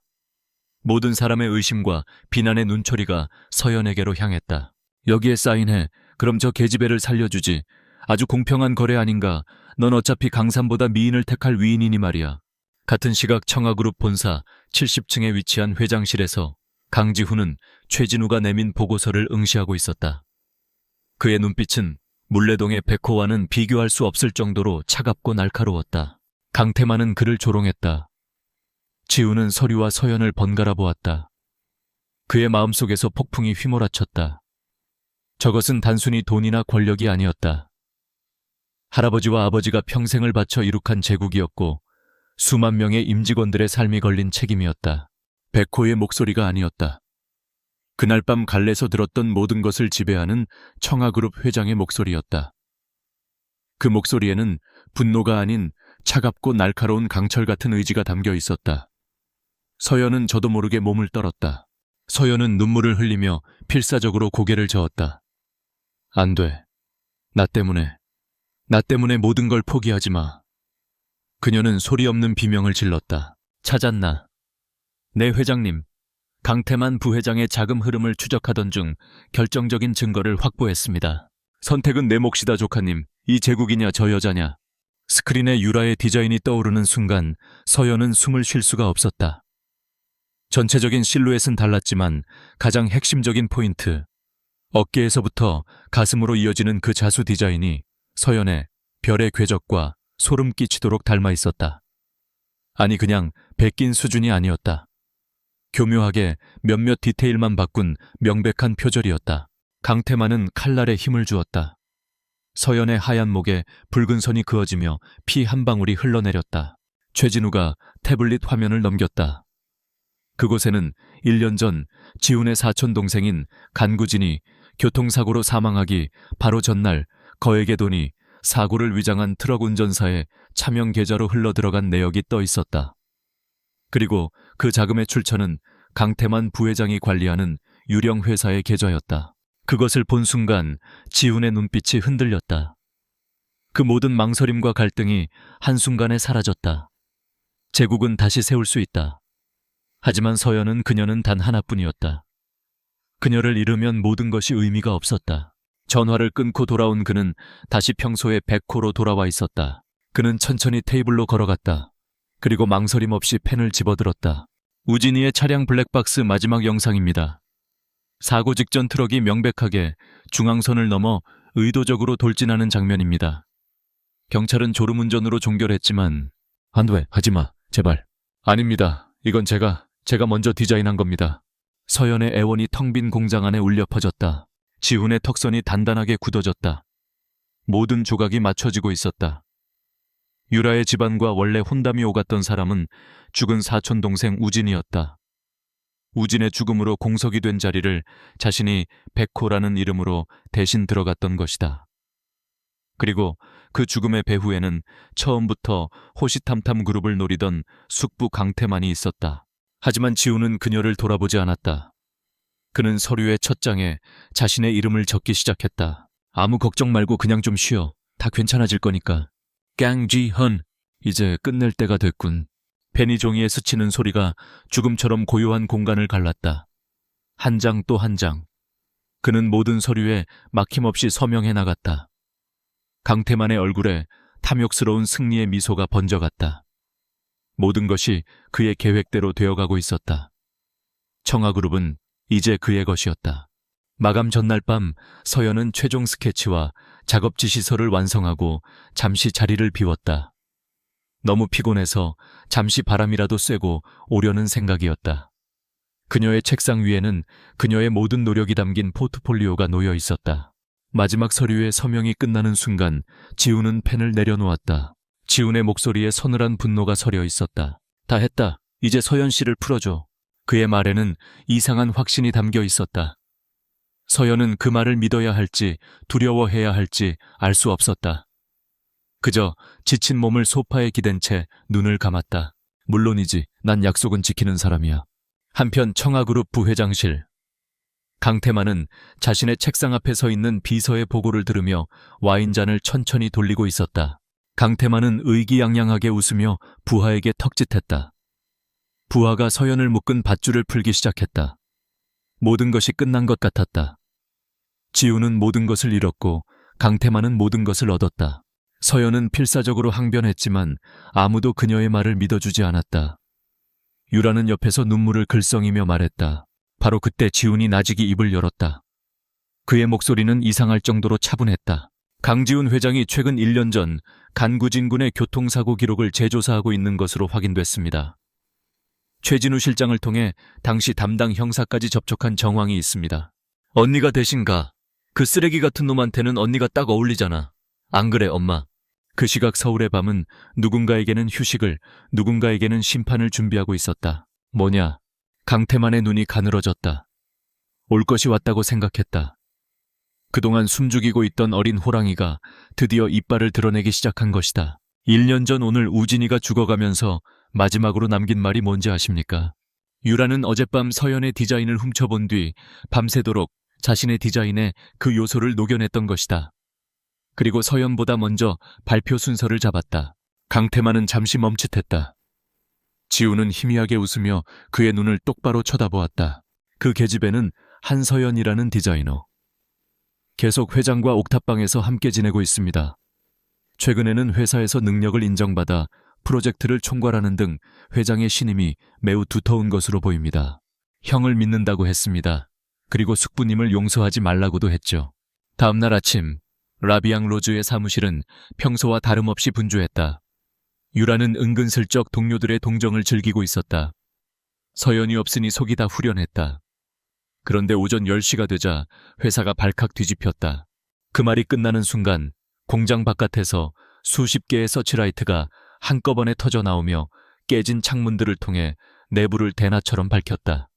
모든 사람의 의심과 비난의 눈초리가 서연에게로 향했다. 여기에 사인해. 그럼 저 계집애를 살려주지. 아주 공평한 거래 아닌가. 넌 어차피 강산보다 미인을 택할 위인이니 말이야. 같은 시각 청아그룹 본사 70층에 위치한 회장실에서 강지훈은 최진우가 내민 보고서를 응시하고 있었다. 그의 눈빛은 물레동의 백호와는 비교할 수 없을 정도로 차갑고 날카로웠다. 강태만은 그를 조롱했다. 지우는 서류와 서연을 번갈아 보았다. 그의 마음속에서 폭풍이 휘몰아쳤다. 저것은 단순히 돈이나 권력이 아니었다. 할아버지와 아버지가 평생을 바쳐 이룩한 제국이었고 수만 명의 임직원들의 삶이 걸린 책임이었다. 백호의 목소리가 아니었다. 그날 밤 갈래서 들었던 모든 것을 지배하는 청아그룹 회장의 목소리였다. 그 목소리에는 분노가 아닌 차갑고 날카로운 강철 같은 의지가 담겨 있었다. 서연은 저도 모르게 몸을 떨었다. 서연은 눈물을 흘리며 필사적으로 고개를 저었다. 안 돼. 나 때문에 모든 걸 포기하지 마. 그녀는 소리 없는 비명을 질렀다. 찾았나? 네, 회장님. 강태만 부회장의 자금 흐름을 추적하던 중 결정적인 증거를 확보했습니다. 선택은 내 몫이다, 조카님. 이 제국이냐 저 여자냐. 스크린에 유라의 디자인이 떠오르는 순간 서연은 숨을 쉴 수가 없었다. 전체적인 실루엣은 달랐지만 가장 핵심적인 포인트, 어깨에서부터 가슴으로 이어지는 그 자수 디자인이 서연의 별의 궤적과 소름 끼치도록 닮아 있었다. 아니, 그냥 베낀 수준이 아니었다. 교묘하게 몇몇 디테일만 바꾼 명백한 표절이었다. 강태만은 칼날에 힘을 주었다. 서연의 하얀 목에 붉은 선이 그어지며 피 한 방울이 흘러내렸다. 최진우가 태블릿 화면을 넘겼다. 그곳에는 1년 전 지훈의 사촌 동생인 간구진이 교통사고로 사망하기 바로 전날 거액의 돈이 사고를 위장한 트럭 운전사의 차명 계좌로 흘러들어간 내역이 떠 있었다. 그리고 그 자금의 출처는 강태만 부회장이 관리하는 유령 회사의 계좌였다. 그것을 본 순간 지훈의 눈빛이 흔들렸다. 그 모든 망설임과 갈등이 한순간에 사라졌다. 제국은 다시 세울 수 있다. 하지만 서연은 그녀는 단 하나뿐이었다. 그녀를 잃으면 모든 것이 의미가 없었다. 전화를 끊고 돌아온 그는 다시 평소의 백호로 돌아와 있었다. 그는 천천히 테이블로 걸어갔다. 그리고 망설임 없이 펜을 집어들었다. 우진이의 차량 블랙박스 마지막 영상입니다. 사고 직전 트럭이 명백하게 중앙선을 넘어 의도적으로 돌진하는 장면입니다. 경찰은 졸음운전으로 종결했지만 안 돼, 하지마, 제발. 아닙니다. 이건 제가 먼저 디자인한 겁니다. 서연의 애원이 텅 빈 공장 안에 울려 퍼졌다. 지훈의 턱선이 단단하게 굳어졌다. 모든 조각이 맞춰지고 있었다. 유라의 집안과 원래 혼담이 오갔던 사람은 죽은 사촌 동생 우진이었다. 우진의 죽음으로 공석이 된 자리를 자신이 백호라는 이름으로 대신 들어갔던 것이다. 그리고 그 죽음의 배후에는 처음부터 호시탐탐 그룹을 노리던 숙부 강태만이 있었다. 하지만 지훈은 그녀를 돌아보지 않았다. 그는 서류의 첫 장에 자신의 이름을 적기 시작했다. 아무 걱정 말고 그냥 좀 쉬어. 다 괜찮아질 거니까. 깡지헌. 이제 끝낼 때가 됐군. 펜이 종이에 스치는 소리가 죽음처럼 고요한 공간을 갈랐다. 한 장 또 한 장. 그는 모든 서류에 막힘없이 서명해 나갔다. 강태만의 얼굴에 탐욕스러운 승리의 미소가 번져갔다. 모든 것이 그의 계획대로 되어가고 있었다. 청아그룹은 이제 그의 것이었다. 마감 전날 밤 서연은 최종 스케치와 작업 지시서를 완성하고 잠시 자리를 비웠다. 너무 피곤해서 잠시 바람이라도 쐬고 오려는 생각이었다. 그녀의 책상 위에는 그녀의 모든 노력이 담긴 포트폴리오가 놓여 있었다. 마지막 서류의 서명이 끝나는 순간 지훈은 펜을 내려놓았다. 지훈의 목소리에 서늘한 분노가 서려 있었다. 다 했다. 이제 서연 씨를 풀어줘. 그의 말에는 이상한 확신이 담겨 있었다. 서연은 그 말을 믿어야 할지 두려워해야 할지 알 수 없었다. 그저 지친 몸을 소파에 기댄 채 눈을 감았다. 물론이지, 난 약속은 지키는 사람이야. 한편 청아그룹 부회장실. 강태만은 자신의 책상 앞에 서 있는 비서의 보고를 들으며 와인잔을 천천히 돌리고 있었다. 강태만은 의기양양하게 웃으며 부하에게 턱짓했다. 부하가 서연을 묶은 밧줄을 풀기 시작했다. 모든 것이 끝난 것 같았다. 지훈은 모든 것을 잃었고 강태만은 모든 것을 얻었다. 서연은 필사적으로 항변했지만 아무도 그녀의 말을 믿어주지 않았다. 유라는 옆에서 눈물을 글썽이며 말했다. 바로 그때 지훈이 나직이 입을 열었다. 그의 목소리는 이상할 정도로 차분했다. 강지훈 회장이 최근 1년 전 간구진군의 교통사고 기록을 재조사하고 있는 것으로 확인됐습니다. 최진우 실장을 통해 당시 담당 형사까지 접촉한 정황이 있습니다. 언니가 대신 가. 그 쓰레기 같은 놈한테는 언니가 딱 어울리잖아. 안 그래, 엄마? 그 시각 서울의 밤은 누군가에게는 휴식을, 누군가에게는 심판을 준비하고 있었다. 뭐냐? 강태만의 눈이 가늘어졌다. 올 것이 왔다고 생각했다. 그동안 숨죽이고 있던 어린 호랑이가 드디어 이빨을 드러내기 시작한 것이다. 1년 전 오늘 우진이가 죽어가면서 마지막으로 남긴 말이 뭔지 아십니까? 유라는 어젯밤 서연의 디자인을 훔쳐본 뒤 밤새도록 자신의 디자인에 그 요소를 녹여냈던 것이다. 그리고 서연보다 먼저 발표 순서를 잡았다. 강태만은 잠시 멈칫했다. 지우는 희미하게 웃으며 그의 눈을 똑바로 쳐다보았다. 그 계집애는 한서연이라는 디자이너. 계속 회장과 옥탑방에서 함께 지내고 있습니다. 최근에는 회사에서 능력을 인정받아 프로젝트를 총괄하는 등 회장의 신임이 매우 두터운 것으로 보입니다. 형을 믿는다고 했습니다. 그리고 숙부님을 용서하지 말라고도 했죠. 다음 날 아침 라비앙 로즈의 사무실은 평소와 다름없이 분주했다. 유라는 은근슬쩍 동료들의 동정을 즐기고 있었다. 서연이 없으니 속이 다 후련했다. 그런데 오전 10시가 되자 회사가 발칵 뒤집혔다. 그 말이 끝나는 순간 공장 바깥에서 수십 개의 서치라이트가 한꺼번에 터져 나오며 깨진 창문들을 통해 내부를 대낮처럼 밝혔다.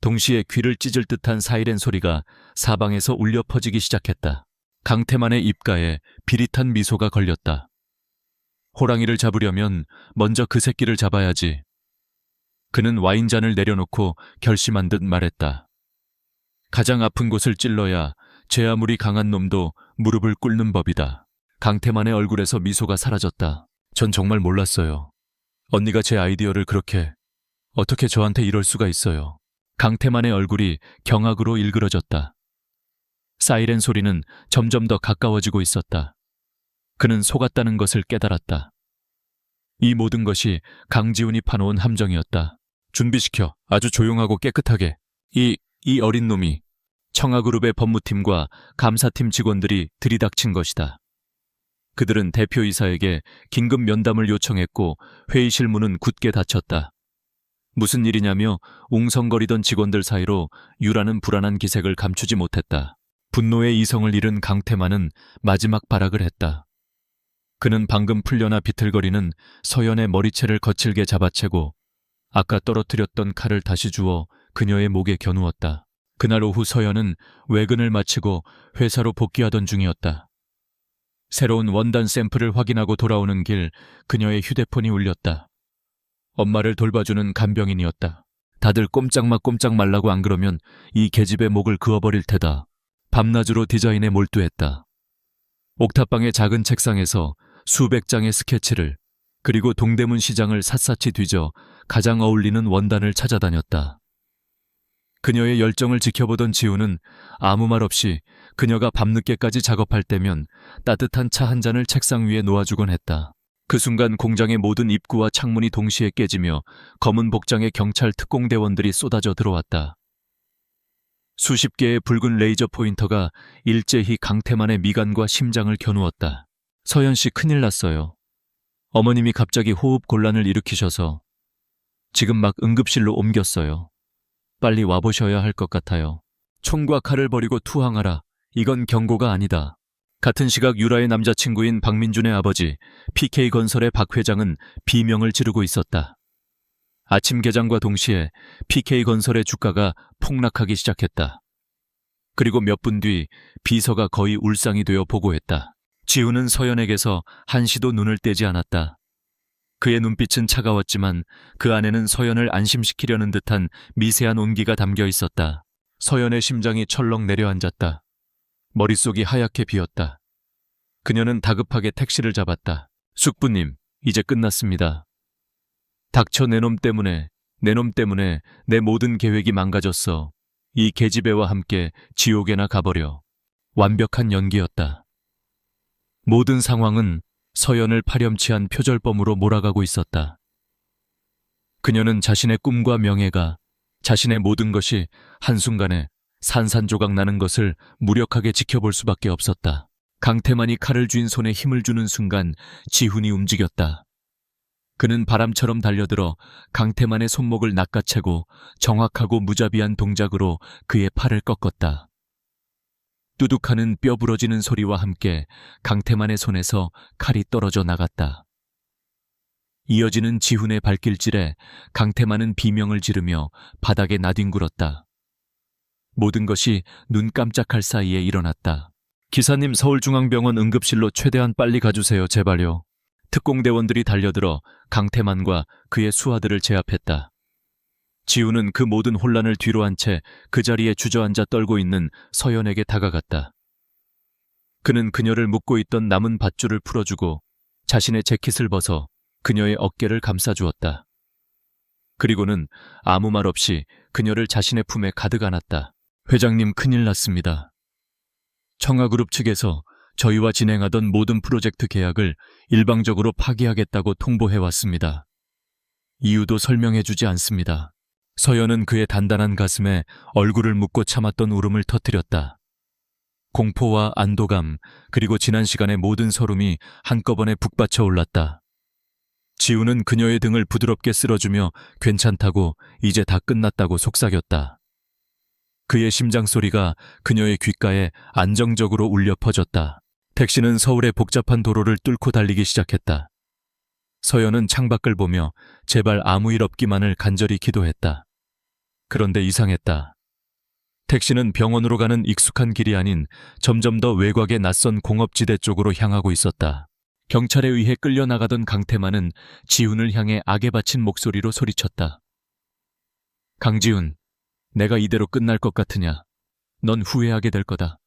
동시에 귀를 찢을 듯한 사이렌 소리가 사방에서 울려 퍼지기 시작했다. 강태만의 입가에 비릿한 미소가 걸렸다. 호랑이를 잡으려면 먼저 그 새끼를 잡아야지. 그는 와인잔을 내려놓고 결심한 듯 말했다. 가장 아픈 곳을 찔러야 제 아무리 강한 놈도 무릎을 꿇는 법이다. 강태만의 얼굴에서 미소가 사라졌다. 전 정말 몰랐어요. 언니가 제 아이디어를 그렇게, 어떻게 저한테 이럴 수가 있어요. 강태만의 얼굴이 경악으로 일그러졌다. 사이렌 소리는 점점 더 가까워지고 있었다. 그는 속았다는 것을 깨달았다. 이 모든 것이 강지훈이 파놓은 함정이었다. 준비시켜. 아주 조용하고 깨끗하게. 이 어린 놈이 청아그룹의 법무팀과 감사팀 직원들이 들이닥친 것이다. 그들은 대표이사에게 긴급 면담을 요청했고 회의실 문은 굳게 닫혔다. 무슨 일이냐며 웅성거리던 직원들 사이로 유라는 불안한 기색을 감추지 못했다. 분노의 이성을 잃은 강태만은 마지막 발악을 했다. 그는 방금 풀려나 비틀거리는 서연의 머리채를 거칠게 잡아채고 아까 떨어뜨렸던 칼을 다시 주워 그녀의 목에 겨누었다. 그날 오후 서연은 외근을 마치고 회사로 복귀하던 중이었다. 새로운 원단 샘플을 확인하고 돌아오는 길 그녀의 휴대폰이 울렸다. 엄마를 돌봐주는 간병인이었다. 다들 꼼짝 말라고 안 그러면 이 계집의 목을 그어버릴 테다. 밤낮으로 디자인에 몰두했다. 옥탑방의 작은 책상에서 수백 장의 스케치를 그리고 동대문 시장을 샅샅이 뒤져 가장 어울리는 원단을 찾아다녔다. 그녀의 열정을 지켜보던 지우는 아무 말 없이 그녀가 밤늦게까지 작업할 때면 따뜻한 차 한 잔을 책상 위에 놓아주곤 했다. 그 순간 공장의 모든 입구와 창문이 동시에 깨지며 검은 복장의 경찰 특공대원들이 쏟아져 들어왔다. 수십 개의 붉은 레이저 포인터가 일제히 강태만의 미간과 심장을 겨누었다. 서연 씨 큰일 났어요. 어머님이 갑자기 호흡 곤란을 일으키셔서 지금 막 응급실로 옮겼어요. 빨리 와보셔야 할 것 같아요. 총과 칼을 버리고 투항하라. 이건 경고가 아니다. 같은 시각 유라의 남자친구인 박민준의 아버지 PK건설의 박 회장은 비명을 지르고 있었다. 아침 개장과 동시에 PK건설의 주가가 폭락하기 시작했다. 그리고 몇 분 뒤 비서가 거의 울상이 되어 보고했다. 지우는 서연에게서 한시도 눈을 떼지 않았다. 그의 눈빛은 차가웠지만 그 안에는 서연을 안심시키려는 듯한 미세한 온기가 담겨 있었다. 서연의 심장이 철렁 내려앉았다. 머릿속이 하얗게 비었다. 그녀는 다급하게 택시를 잡았다. 숙부님, 이제 끝났습니다. 닥쳐 내 놈 때문에 내 모든 계획이 망가졌어. 이 계집애와 함께 지옥에나 가버려. 완벽한 연기였다. 모든 상황은 서연을 파렴치한 표절범으로 몰아가고 있었다. 그녀는 자신의 꿈과 명예가, 자신의 모든 것이 한순간에 산산조각 나는 것을 무력하게 지켜볼 수밖에 없었다. 강태만이 칼을 쥔 손에 힘을 주는 순간 지훈이 움직였다. 그는 바람처럼 달려들어 강태만의 손목을 낚아채고 정확하고 무자비한 동작으로 그의 팔을 꺾었다. 뚜둑하는 뼈 부러지는 소리와 함께 강태만의 손에서 칼이 떨어져 나갔다. 이어지는 지훈의 발길질에 강태만은 비명을 지르며 바닥에 나뒹굴었다. 모든 것이 눈 깜짝할 사이에 일어났다. 기사님, 서울중앙병원 응급실로 최대한 빨리 가주세요. 제발요. 특공대원들이 달려들어 강태만과 그의 수하들을 제압했다. 지우는 그 모든 혼란을 뒤로한 채 그 자리에 주저앉아 떨고 있는 서연에게 다가갔다. 그는 그녀를 묶고 있던 남은 밧줄을 풀어주고 자신의 재킷을 벗어 그녀의 어깨를 감싸주었다. 그리고는 아무 말 없이 그녀를 자신의 품에 가득 안았다. 회장님, 큰일 났습니다. 청아그룹 측에서 저희와 진행하던 모든 프로젝트 계약을 일방적으로 파기하겠다고 통보해왔습니다. 이유도 설명해주지 않습니다. 서연은 그의 단단한 가슴에 얼굴을 묻고 참았던 울음을 터뜨렸다. 공포와 안도감, 그리고 지난 시간의 모든 서름이 한꺼번에 북받쳐 올랐다. 지우는 그녀의 등을 부드럽게 쓸어주며 괜찮다고, 이제 다 끝났다고 속삭였다. 그의 심장 소리가 그녀의 귓가에 안정적으로 울려 퍼졌다. 택시는 서울의 복잡한 도로를 뚫고 달리기 시작했다. 서연은 창밖을 보며 제발 아무 일 없기만을 간절히 기도했다. 그런데 이상했다. 택시는 병원으로 가는 익숙한 길이 아닌 점점 더 외곽의 낯선 공업지대 쪽으로 향하고 있었다. 경찰에 의해 끌려나가던 강태만은 지훈을 향해 악에 바친 목소리로 소리쳤다. 강지훈, 내가 이대로 끝날 것 같으냐? 넌 후회하게 될 거다.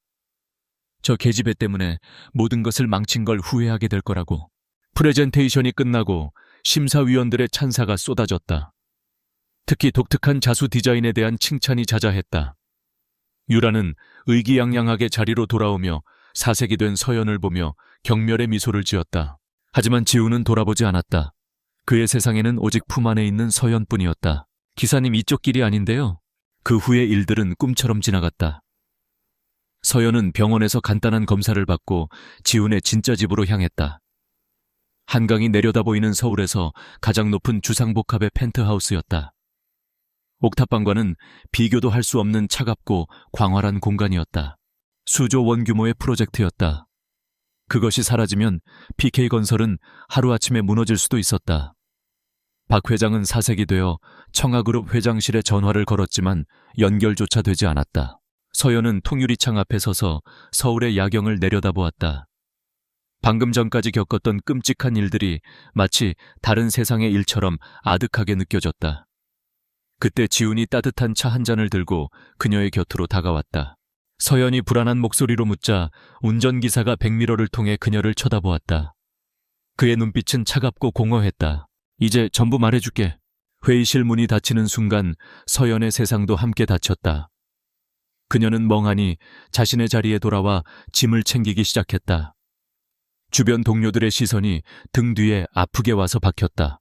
저 계집애 때문에 모든 것을 망친 걸 후회하게 될 거라고. 프레젠테이션이 끝나고 심사위원들의 찬사가 쏟아졌다. 특히 독특한 자수 디자인에 대한 칭찬이 자자했다. 유라는 의기양양하게 자리로 돌아오며 사색이 된 서연을 보며 경멸의 미소를 지었다. 하지만 지우는 돌아보지 않았다. 그의 세상에는 오직 품 안에 있는 서연뿐이었다. 기사님, 이쪽 길이 아닌데요. 그 후의 일들은 꿈처럼 지나갔다. 서연은 병원에서 간단한 검사를 받고 지훈의 진짜 집으로 향했다. 한강이 내려다 보이는 서울에서 가장 높은 주상복합의 펜트하우스였다. 옥탑방과는 비교도 할 수 없는 차갑고 광활한 공간이었다. 수조 원 규모의 프로젝트였다. 그것이 사라지면 PK건설은 하루아침에 무너질 수도 있었다. 박 회장은 사색이 되어 청아그룹 회장실에 전화를 걸었지만 연결조차 되지 않았다. 서연은 통유리창 앞에 서서 서울의 야경을 내려다보았다. 방금 전까지 겪었던 끔찍한 일들이 마치 다른 세상의 일처럼 아득하게 느껴졌다. 그때 지훈이 따뜻한 차 한 잔을 들고 그녀의 곁으로 다가왔다. 서연이 불안한 목소리로 묻자 운전기사가 백미러를 통해 그녀를 쳐다보았다. 그의 눈빛은 차갑고 공허했다. 이제 전부 말해줄게. 회의실 문이 닫히는 순간 서연의 세상도 함께 닫혔다. 그녀는 멍하니 자신의 자리에 돌아와 짐을 챙기기 시작했다. 주변 동료들의 시선이 등 뒤에 아프게 와서 박혔다.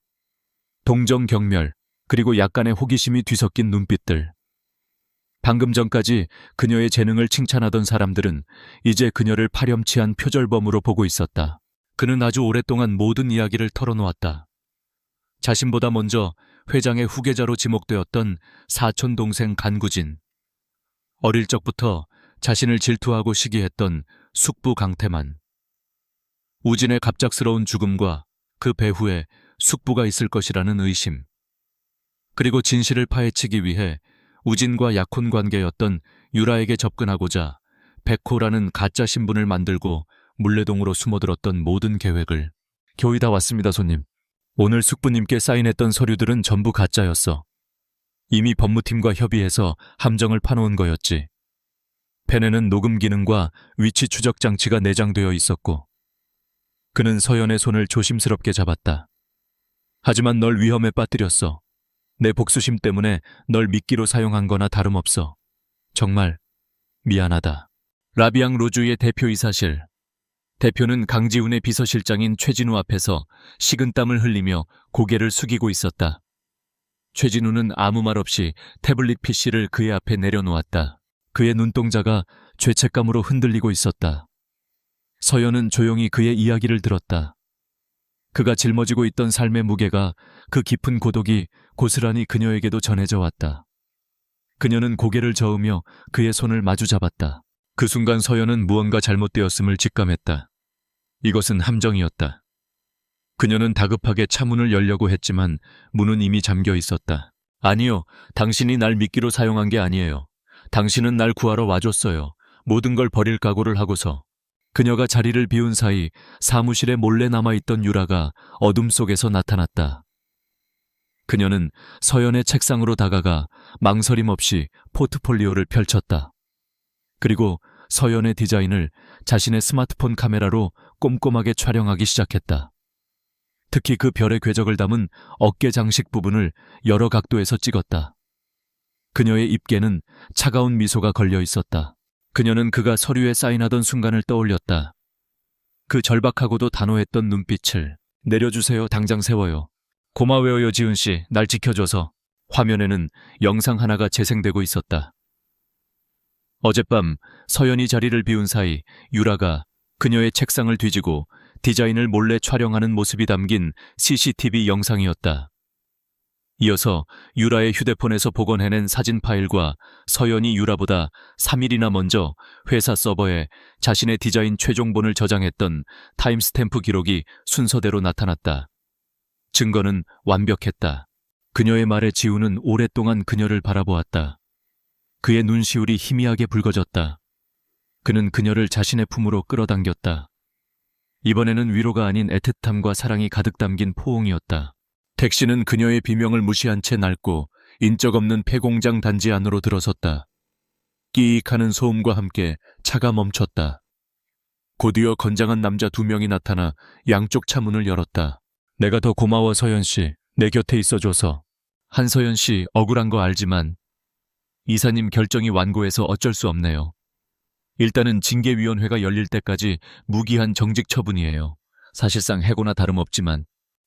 동정경멸, 그리고 약간의 호기심이 뒤섞인 눈빛들. 방금 전까지 그녀의 재능을 칭찬하던 사람들은 이제 그녀를 파렴치한 표절범으로 보고 있었다. 그는 아주 오랫동안 모든 이야기를 털어놓았다. 자신보다 먼저 회장의 후계자로 지목되었던 사촌 동생 간구진, 어릴 적부터 자신을 질투하고 시기했던 숙부 강태만, 우진의 갑작스러운 죽음과 그 배후에 숙부가 있을 것이라는 의심, 그리고 진실을 파헤치기 위해 우진과 약혼 관계였던 유라에게 접근하고자 백호라는 가짜 신분을 만들고 물레동으로 숨어들었던 모든 계획을. 교의 다 왔습니다, 손님. 오늘 숙부님께 사인했던 서류들은 전부 가짜였어. 이미 법무팀과 협의해서 함정을 파놓은 거였지. 펜에는 녹음 기능과 위치 추적 장치가 내장되어 있었고. 그는 서연의 손을 조심스럽게 잡았다. 하지만 널 위험에 빠뜨렸어. 내 복수심 때문에 널 미끼로 사용한 거나 다름없어. 정말 미안하다. 라비앙 로주의 대표이사실. 대표는 강지훈의 비서실장인 최진우 앞에서 식은땀을 흘리며 고개를 숙이고 있었다. 최진우는 아무 말 없이 태블릿 PC를 그의 앞에 내려놓았다. 그의 눈동자가 죄책감으로 흔들리고 있었다. 서연은 조용히 그의 이야기를 들었다. 그가 짊어지고 있던 삶의 무게가, 그 깊은 고독이 고스란히 그녀에게도 전해져 왔다. 그녀는 고개를 저으며 그의 손을 마주 잡았다. 그 순간 서연은 무언가 잘못되었음을 직감했다. 이것은 함정이었다. 그녀는 다급하게 차문을 열려고 했지만 문은 이미 잠겨 있었다. 아니요, 당신이 날 미끼로 사용한 게 아니에요. 당신은 날 구하러 와줬어요. 모든 걸 버릴 각오를 하고서. 그녀가 자리를 비운 사이 사무실에 몰래 남아있던 유라가 어둠 속에서 나타났다. 그녀는 서연의 책상으로 다가가 망설임 없이 포트폴리오를 펼쳤다. 그리고 서연의 디자인을 자신의 스마트폰 카메라로 꼼꼼하게 촬영하기 시작했다. 특히 그 별의 궤적을 담은 어깨 장식 부분을 여러 각도에서 찍었다. 그녀의 입계는 차가운 미소가 걸려 있었다. 그녀는 그가 서류에 사인하던 순간을 떠올렸다. 그 절박하고도 단호했던 눈빛을. 내려주세요, 당장 세워요. 고마워요, 지훈씨, 날 지켜줘서. 화면에는 영상 하나가 재생되고 있었다. 어젯밤 서연이 자리를 비운 사이 유라가 그녀의 책상을 뒤지고 디자인을 몰래 촬영하는 모습이 담긴 CCTV 영상이었다. 이어서 유라의 휴대폰에서 복원해낸 사진 파일과 서연이 유라보다 3일이나 먼저 회사 서버에 자신의 디자인 최종본을 저장했던 타임스탬프 기록이 순서대로 나타났다. 증거는 완벽했다. 그녀의 말에 지우는 오랫동안 그녀를 바라보았다. 그의 눈시울이 희미하게 붉어졌다. 그는 그녀를 자신의 품으로 끌어당겼다. 이번에는 위로가 아닌 애틋함과 사랑이 가득 담긴 포옹이었다. 택시는 그녀의 비명을 무시한 채 낡고 인적 없는 폐공장 단지 안으로 들어섰다. 끼익하는 소음과 함께 차가 멈췄다. 곧이어 건장한 남자 2명이 나타나 양쪽 차문을 열었다. 내가 더 고마워, 서연 씨. 내 곁에 있어줘서. 한서연 씨, 억울한 거 알지만 이사님 결정이 완고해서 어쩔 수 없네요. 일단은 징계위원회가 열릴 때까지 무기한 정직 처분이에요. 사실상 해고나 다름없지만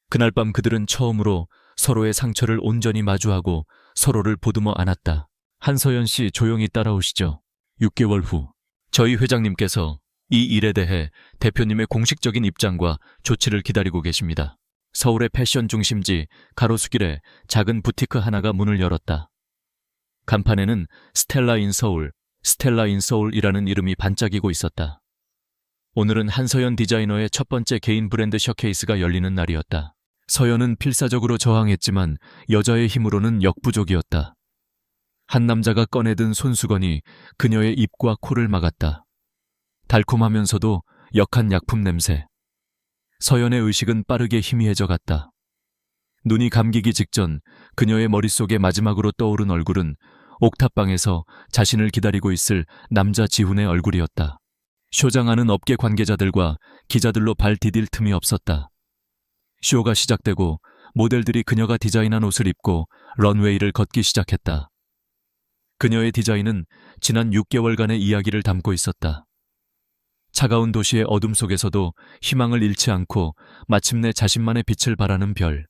그날 밤 그들은 처음으로 서로의 상처를 온전히 마주하고 서로를 보듬어 안았다. 한서연 씨, 조용히 따라오시죠. 6개월 후 저희 회장님께서 이 일에 대해 대표님의 공식적인 입장과 조치를 기다리고 계십니다. 서울의 패션 중심지 가로수길에 작은 부티크 하나가 문을 열었다. 간판에는 스텔라 인 서울, 스텔라 인 서울이라는 이름이 반짝이고 있었다. 오늘은 한서연 디자이너의 첫 번째 개인 브랜드 셔케이스가 열리는 날이었다. 서연은 필사적으로 저항했지만 여자의 힘으로는 역부족이었다. 한 남자가 꺼내든 손수건이 그녀의 입과 코를 막았다. 달콤하면서도 역한 약품 냄새. 서연의 의식은 빠르게 희미해져 갔다. 눈이 감기기 직전 그녀의 머릿속에 마지막으로 떠오른 얼굴은 옥탑방에서 자신을 기다리고 있을 남자 지훈의 얼굴이었다. 쇼장하는 업계 관계자들과 기자들로 발 디딜 틈이 없었다. 쇼가 시작되고 모델들이 그녀가 디자인한 옷을 입고 런웨이를 걷기 시작했다. 그녀의 디자인은 지난 6개월간의 이야기를 담고 있었다. 차가운 도시의 어둠 속에서도 희망을 잃지 않고 마침내 자신만의 빛을 발하는 별.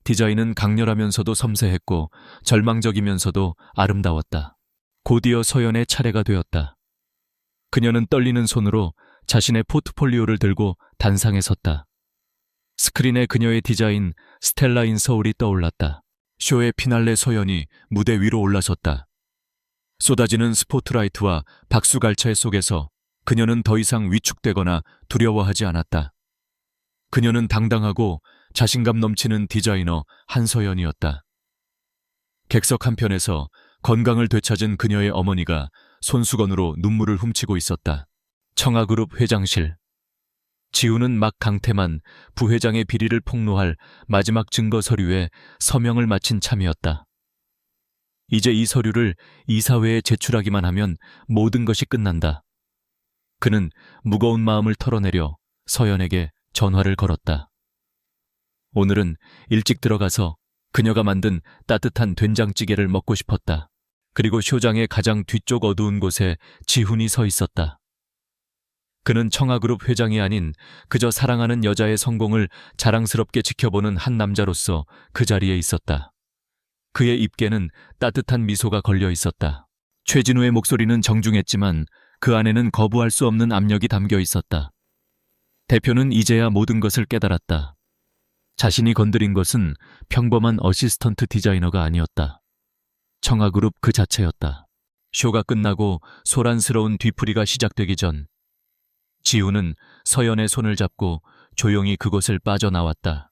디자인은 강렬하면서도 섬세했고 절망적이면서도 아름다웠다. 곧이어 서연의 차례가 되었다. 그녀는 떨리는 손으로 자신의 포트폴리오를 들고 단상에 섰다. 스크린에 그녀의 디자인 스텔라 인 서울이 떠올랐다. 쇼의 피날레 서연이 무대 위로 올라섰다. 쏟아지는 스포트라이트와 박수갈채 속에서 그녀는 더 이상 위축되거나 두려워하지 않았다. 그녀는 당당하고 자신감 넘치는 디자이너 한서연이었다. 객석 한편에서 건강을 되찾은 그녀의 어머니가 손수건으로 눈물을 훔치고 있었다. 청아그룹 회장실. 지훈은 막 강태만 부회장의 비리를 폭로할 마지막 증거 서류에 서명을 마친 참이었다. 이제 이 서류를 이사회에 제출하기만 하면 모든 것이 끝난다. 그는 무거운 마음을 털어내려 서연에게 전화를 걸었다. 오늘은 일찍 들어가서 그녀가 만든 따뜻한 된장찌개를 먹고 싶었다. 그리고 쇼장의 가장 뒤쪽 어두운 곳에 지훈이 서 있었다. 그는 청아그룹 회장이 아닌 그저 사랑하는 여자의 성공을 자랑스럽게 지켜보는 한 남자로서 그 자리에 있었다. 그의 입계는 따뜻한 미소가 걸려 있었다. 최진우의 목소리는 정중했지만 그 안에는 거부할 수 없는 압력이 담겨 있었다. 대표는 이제야 모든 것을 깨달았다. 자신이 건드린 것은 평범한 어시스턴트 디자이너가 아니었다. 청아그룹 그 자체였다. 쇼가 끝나고 소란스러운 뒤풀이가 시작되기 전 지훈은 서연의 손을 잡고 조용히 그곳을 빠져나왔다.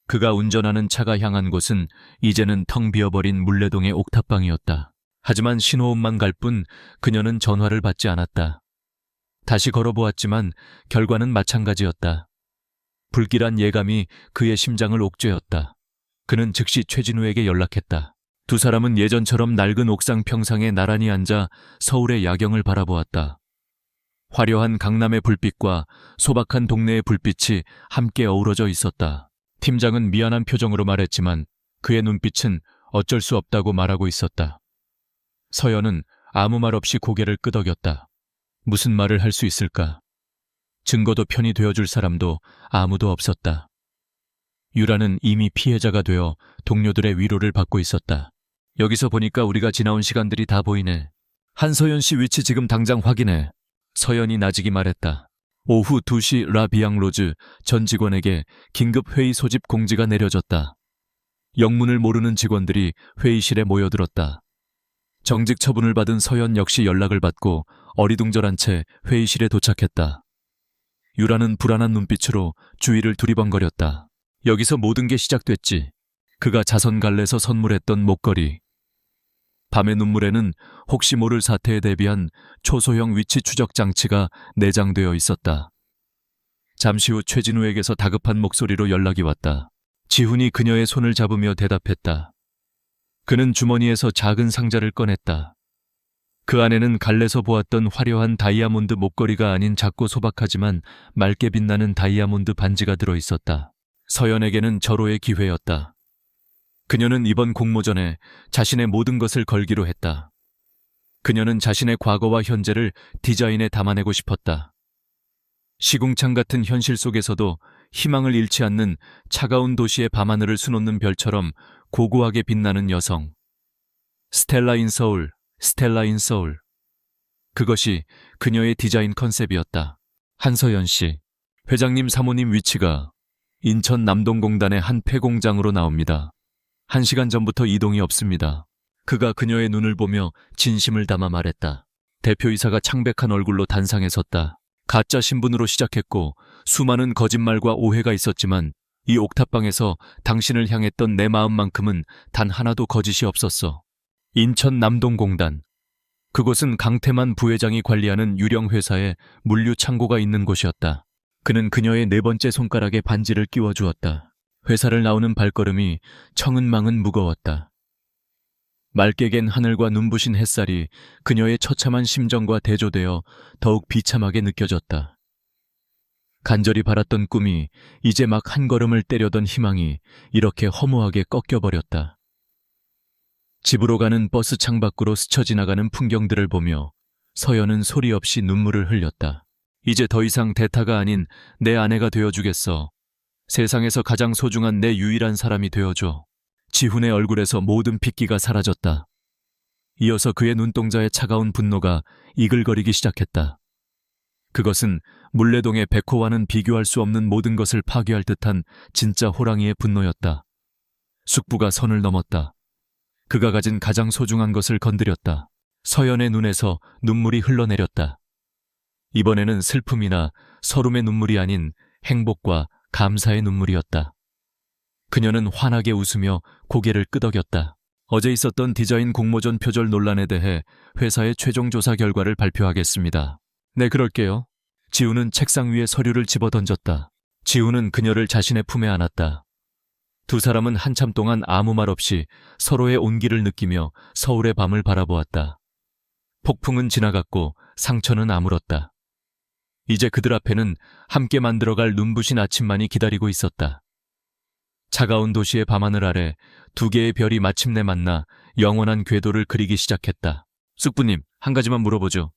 그가 운전하는 차가 향한 곳은 이제는 텅 비어버린 물레동의 옥탑방이었다. 하지만 신호음만 갈 뿐 그녀는 전화를 받지 않았다. 다시 걸어보았지만 결과는 마찬가지였다. 불길한 예감이 그의 심장을 옥죄었다. 그는 즉시 최진우에게 연락했다. 두 사람은 예전처럼 낡은 옥상 평상에 나란히 앉아 서울의 야경을 바라보았다. 화려한 강남의 불빛과 소박한 동네의 불빛이 함께 어우러져 있었다. 팀장은 미안한 표정으로 말했지만 그의 눈빛은 어쩔 수 없다고 말하고 있었다. 서연은 아무 말 없이 고개를 끄덕였다. 무슨 말을 할 수 있을까? 증거도 편히 되어줄 사람도 아무도 없었다. 유라는 이미 피해자가 되어 동료들의 위로를 받고 있었다. 여기서 보니까 우리가 지나온 시간들이 다 보이네. 한서연 씨 위치 지금 당장 확인해. 서연이 나직이 말했다. 오후 2시 라비앙로즈 전 직원에게 긴급 회의 소집 공지가 내려졌다. 영문을 모르는 직원들이 회의실에 모여들었다. 정직 처분을 받은 서연 역시 연락을 받고 어리둥절한 채 회의실에 도착했다. 유라는 불안한 눈빛으로 주위를 두리번거렸다. 여기서 모든 게 시작됐지. 그가 자선 갈래서 선물했던 목걸이. 밤의 눈물에는 혹시 모를 사태에 대비한 초소형 위치 추적 장치가 내장되어 있었다. 잠시 후 최진우에게서 다급한 목소리로 연락이 왔다. 지훈이 그녀의 손을 잡으며 대답했다. 그는 주머니에서 작은 상자를 꺼냈다. 그 안에는 갈래서 보았던 화려한 다이아몬드 목걸이가 아닌 작고 소박하지만 맑게 빛나는 다이아몬드 반지가 들어있었다. 서연에게는 절호의 기회였다. 그녀는 이번 공모전에 자신의 모든 것을 걸기로 했다. 그녀는 자신의 과거와 현재를 디자인에 담아내고 싶었다. 시궁창 같은 현실 속에서도 희망을 잃지 않는 차가운 도시의 밤하늘을 수놓는 별처럼 고고하게 빛나는 여성. 스텔라 인 서울, 스텔라 인 서울. 그것이 그녀의 디자인 컨셉이었다. 한서연 씨, 회장님 사모님 위치가 인천 남동공단의 한 폐공장으로 나옵니다. 1시간 전부터 이동이 없습니다. 그가 그녀의 눈을 보며 진심을 담아 말했다. 대표이사가 창백한 얼굴로 단상에 섰다. 가짜 신분으로 시작했고 수많은 거짓말과 오해가 있었지만 이 옥탑방에서 당신을 향했던 내 마음만큼은 단 하나도 거짓이 없었어. 인천 남동공단. 그곳은 강태만 부회장이 관리하는 유령 회사의 물류 창고가 있는 곳이었다. 그는 그녀의 4번째 손가락에 반지를 끼워주었다. 회사를 나오는 발걸음이 청은망은 무거웠다. 맑게 갠 하늘과 눈부신 햇살이 그녀의 처참한 심정과 대조되어 더욱 비참하게 느껴졌다. 간절히 바랐던 꿈이 이제 막 한 걸음을 때려던 희망이 이렇게 허무하게 꺾여버렸다. 집으로 가는 버스 창밖으로 스쳐 지나가는 풍경들을 보며 서연은 소리 없이 눈물을 흘렸다. 이제 더 이상 대타가 아닌 내 아내가 되어주겠어. 세상에서 가장 소중한 내 유일한 사람이 되어줘. 지훈의 얼굴에서 모든 핏기가 사라졌다. 이어서 그의 눈동자의 차가운 분노가 이글거리기 시작했다. 그것은 물레동의 백호와는 비교할 수 없는 모든 것을 파괴할 듯한 진짜 호랑이의 분노였다. 숙부가 선을 넘었다. 그가 가진 가장 소중한 것을 건드렸다. 서연의 눈에서 눈물이 흘러내렸다. 이번에는 슬픔이나 서름의 눈물이 아닌 행복과 감사의 눈물이었다. 그녀는 환하게 웃으며 고개를 끄덕였다. 어제 있었던 디자인 공모전 표절 논란에 대해 회사의 최종 조사 결과를 발표하겠습니다. 네, 그럴게요. 지훈은 책상 위에 서류를 집어던졌다. 지훈은 그녀를 자신의 품에 안았다. 두 사람은 한참 동안 아무 말 없이 서로의 온기를 느끼며 서울의 밤을 바라보았다. 폭풍은 지나갔고 상처는 아물었다. 이제 그들 앞에는 함께 만들어갈 눈부신 아침만이 기다리고 있었다. 차가운 도시의 밤하늘 아래 2개의 별이 마침내 만나 영원한 궤도를 그리기 시작했다. 숙부님, 한 가지만 물어보죠.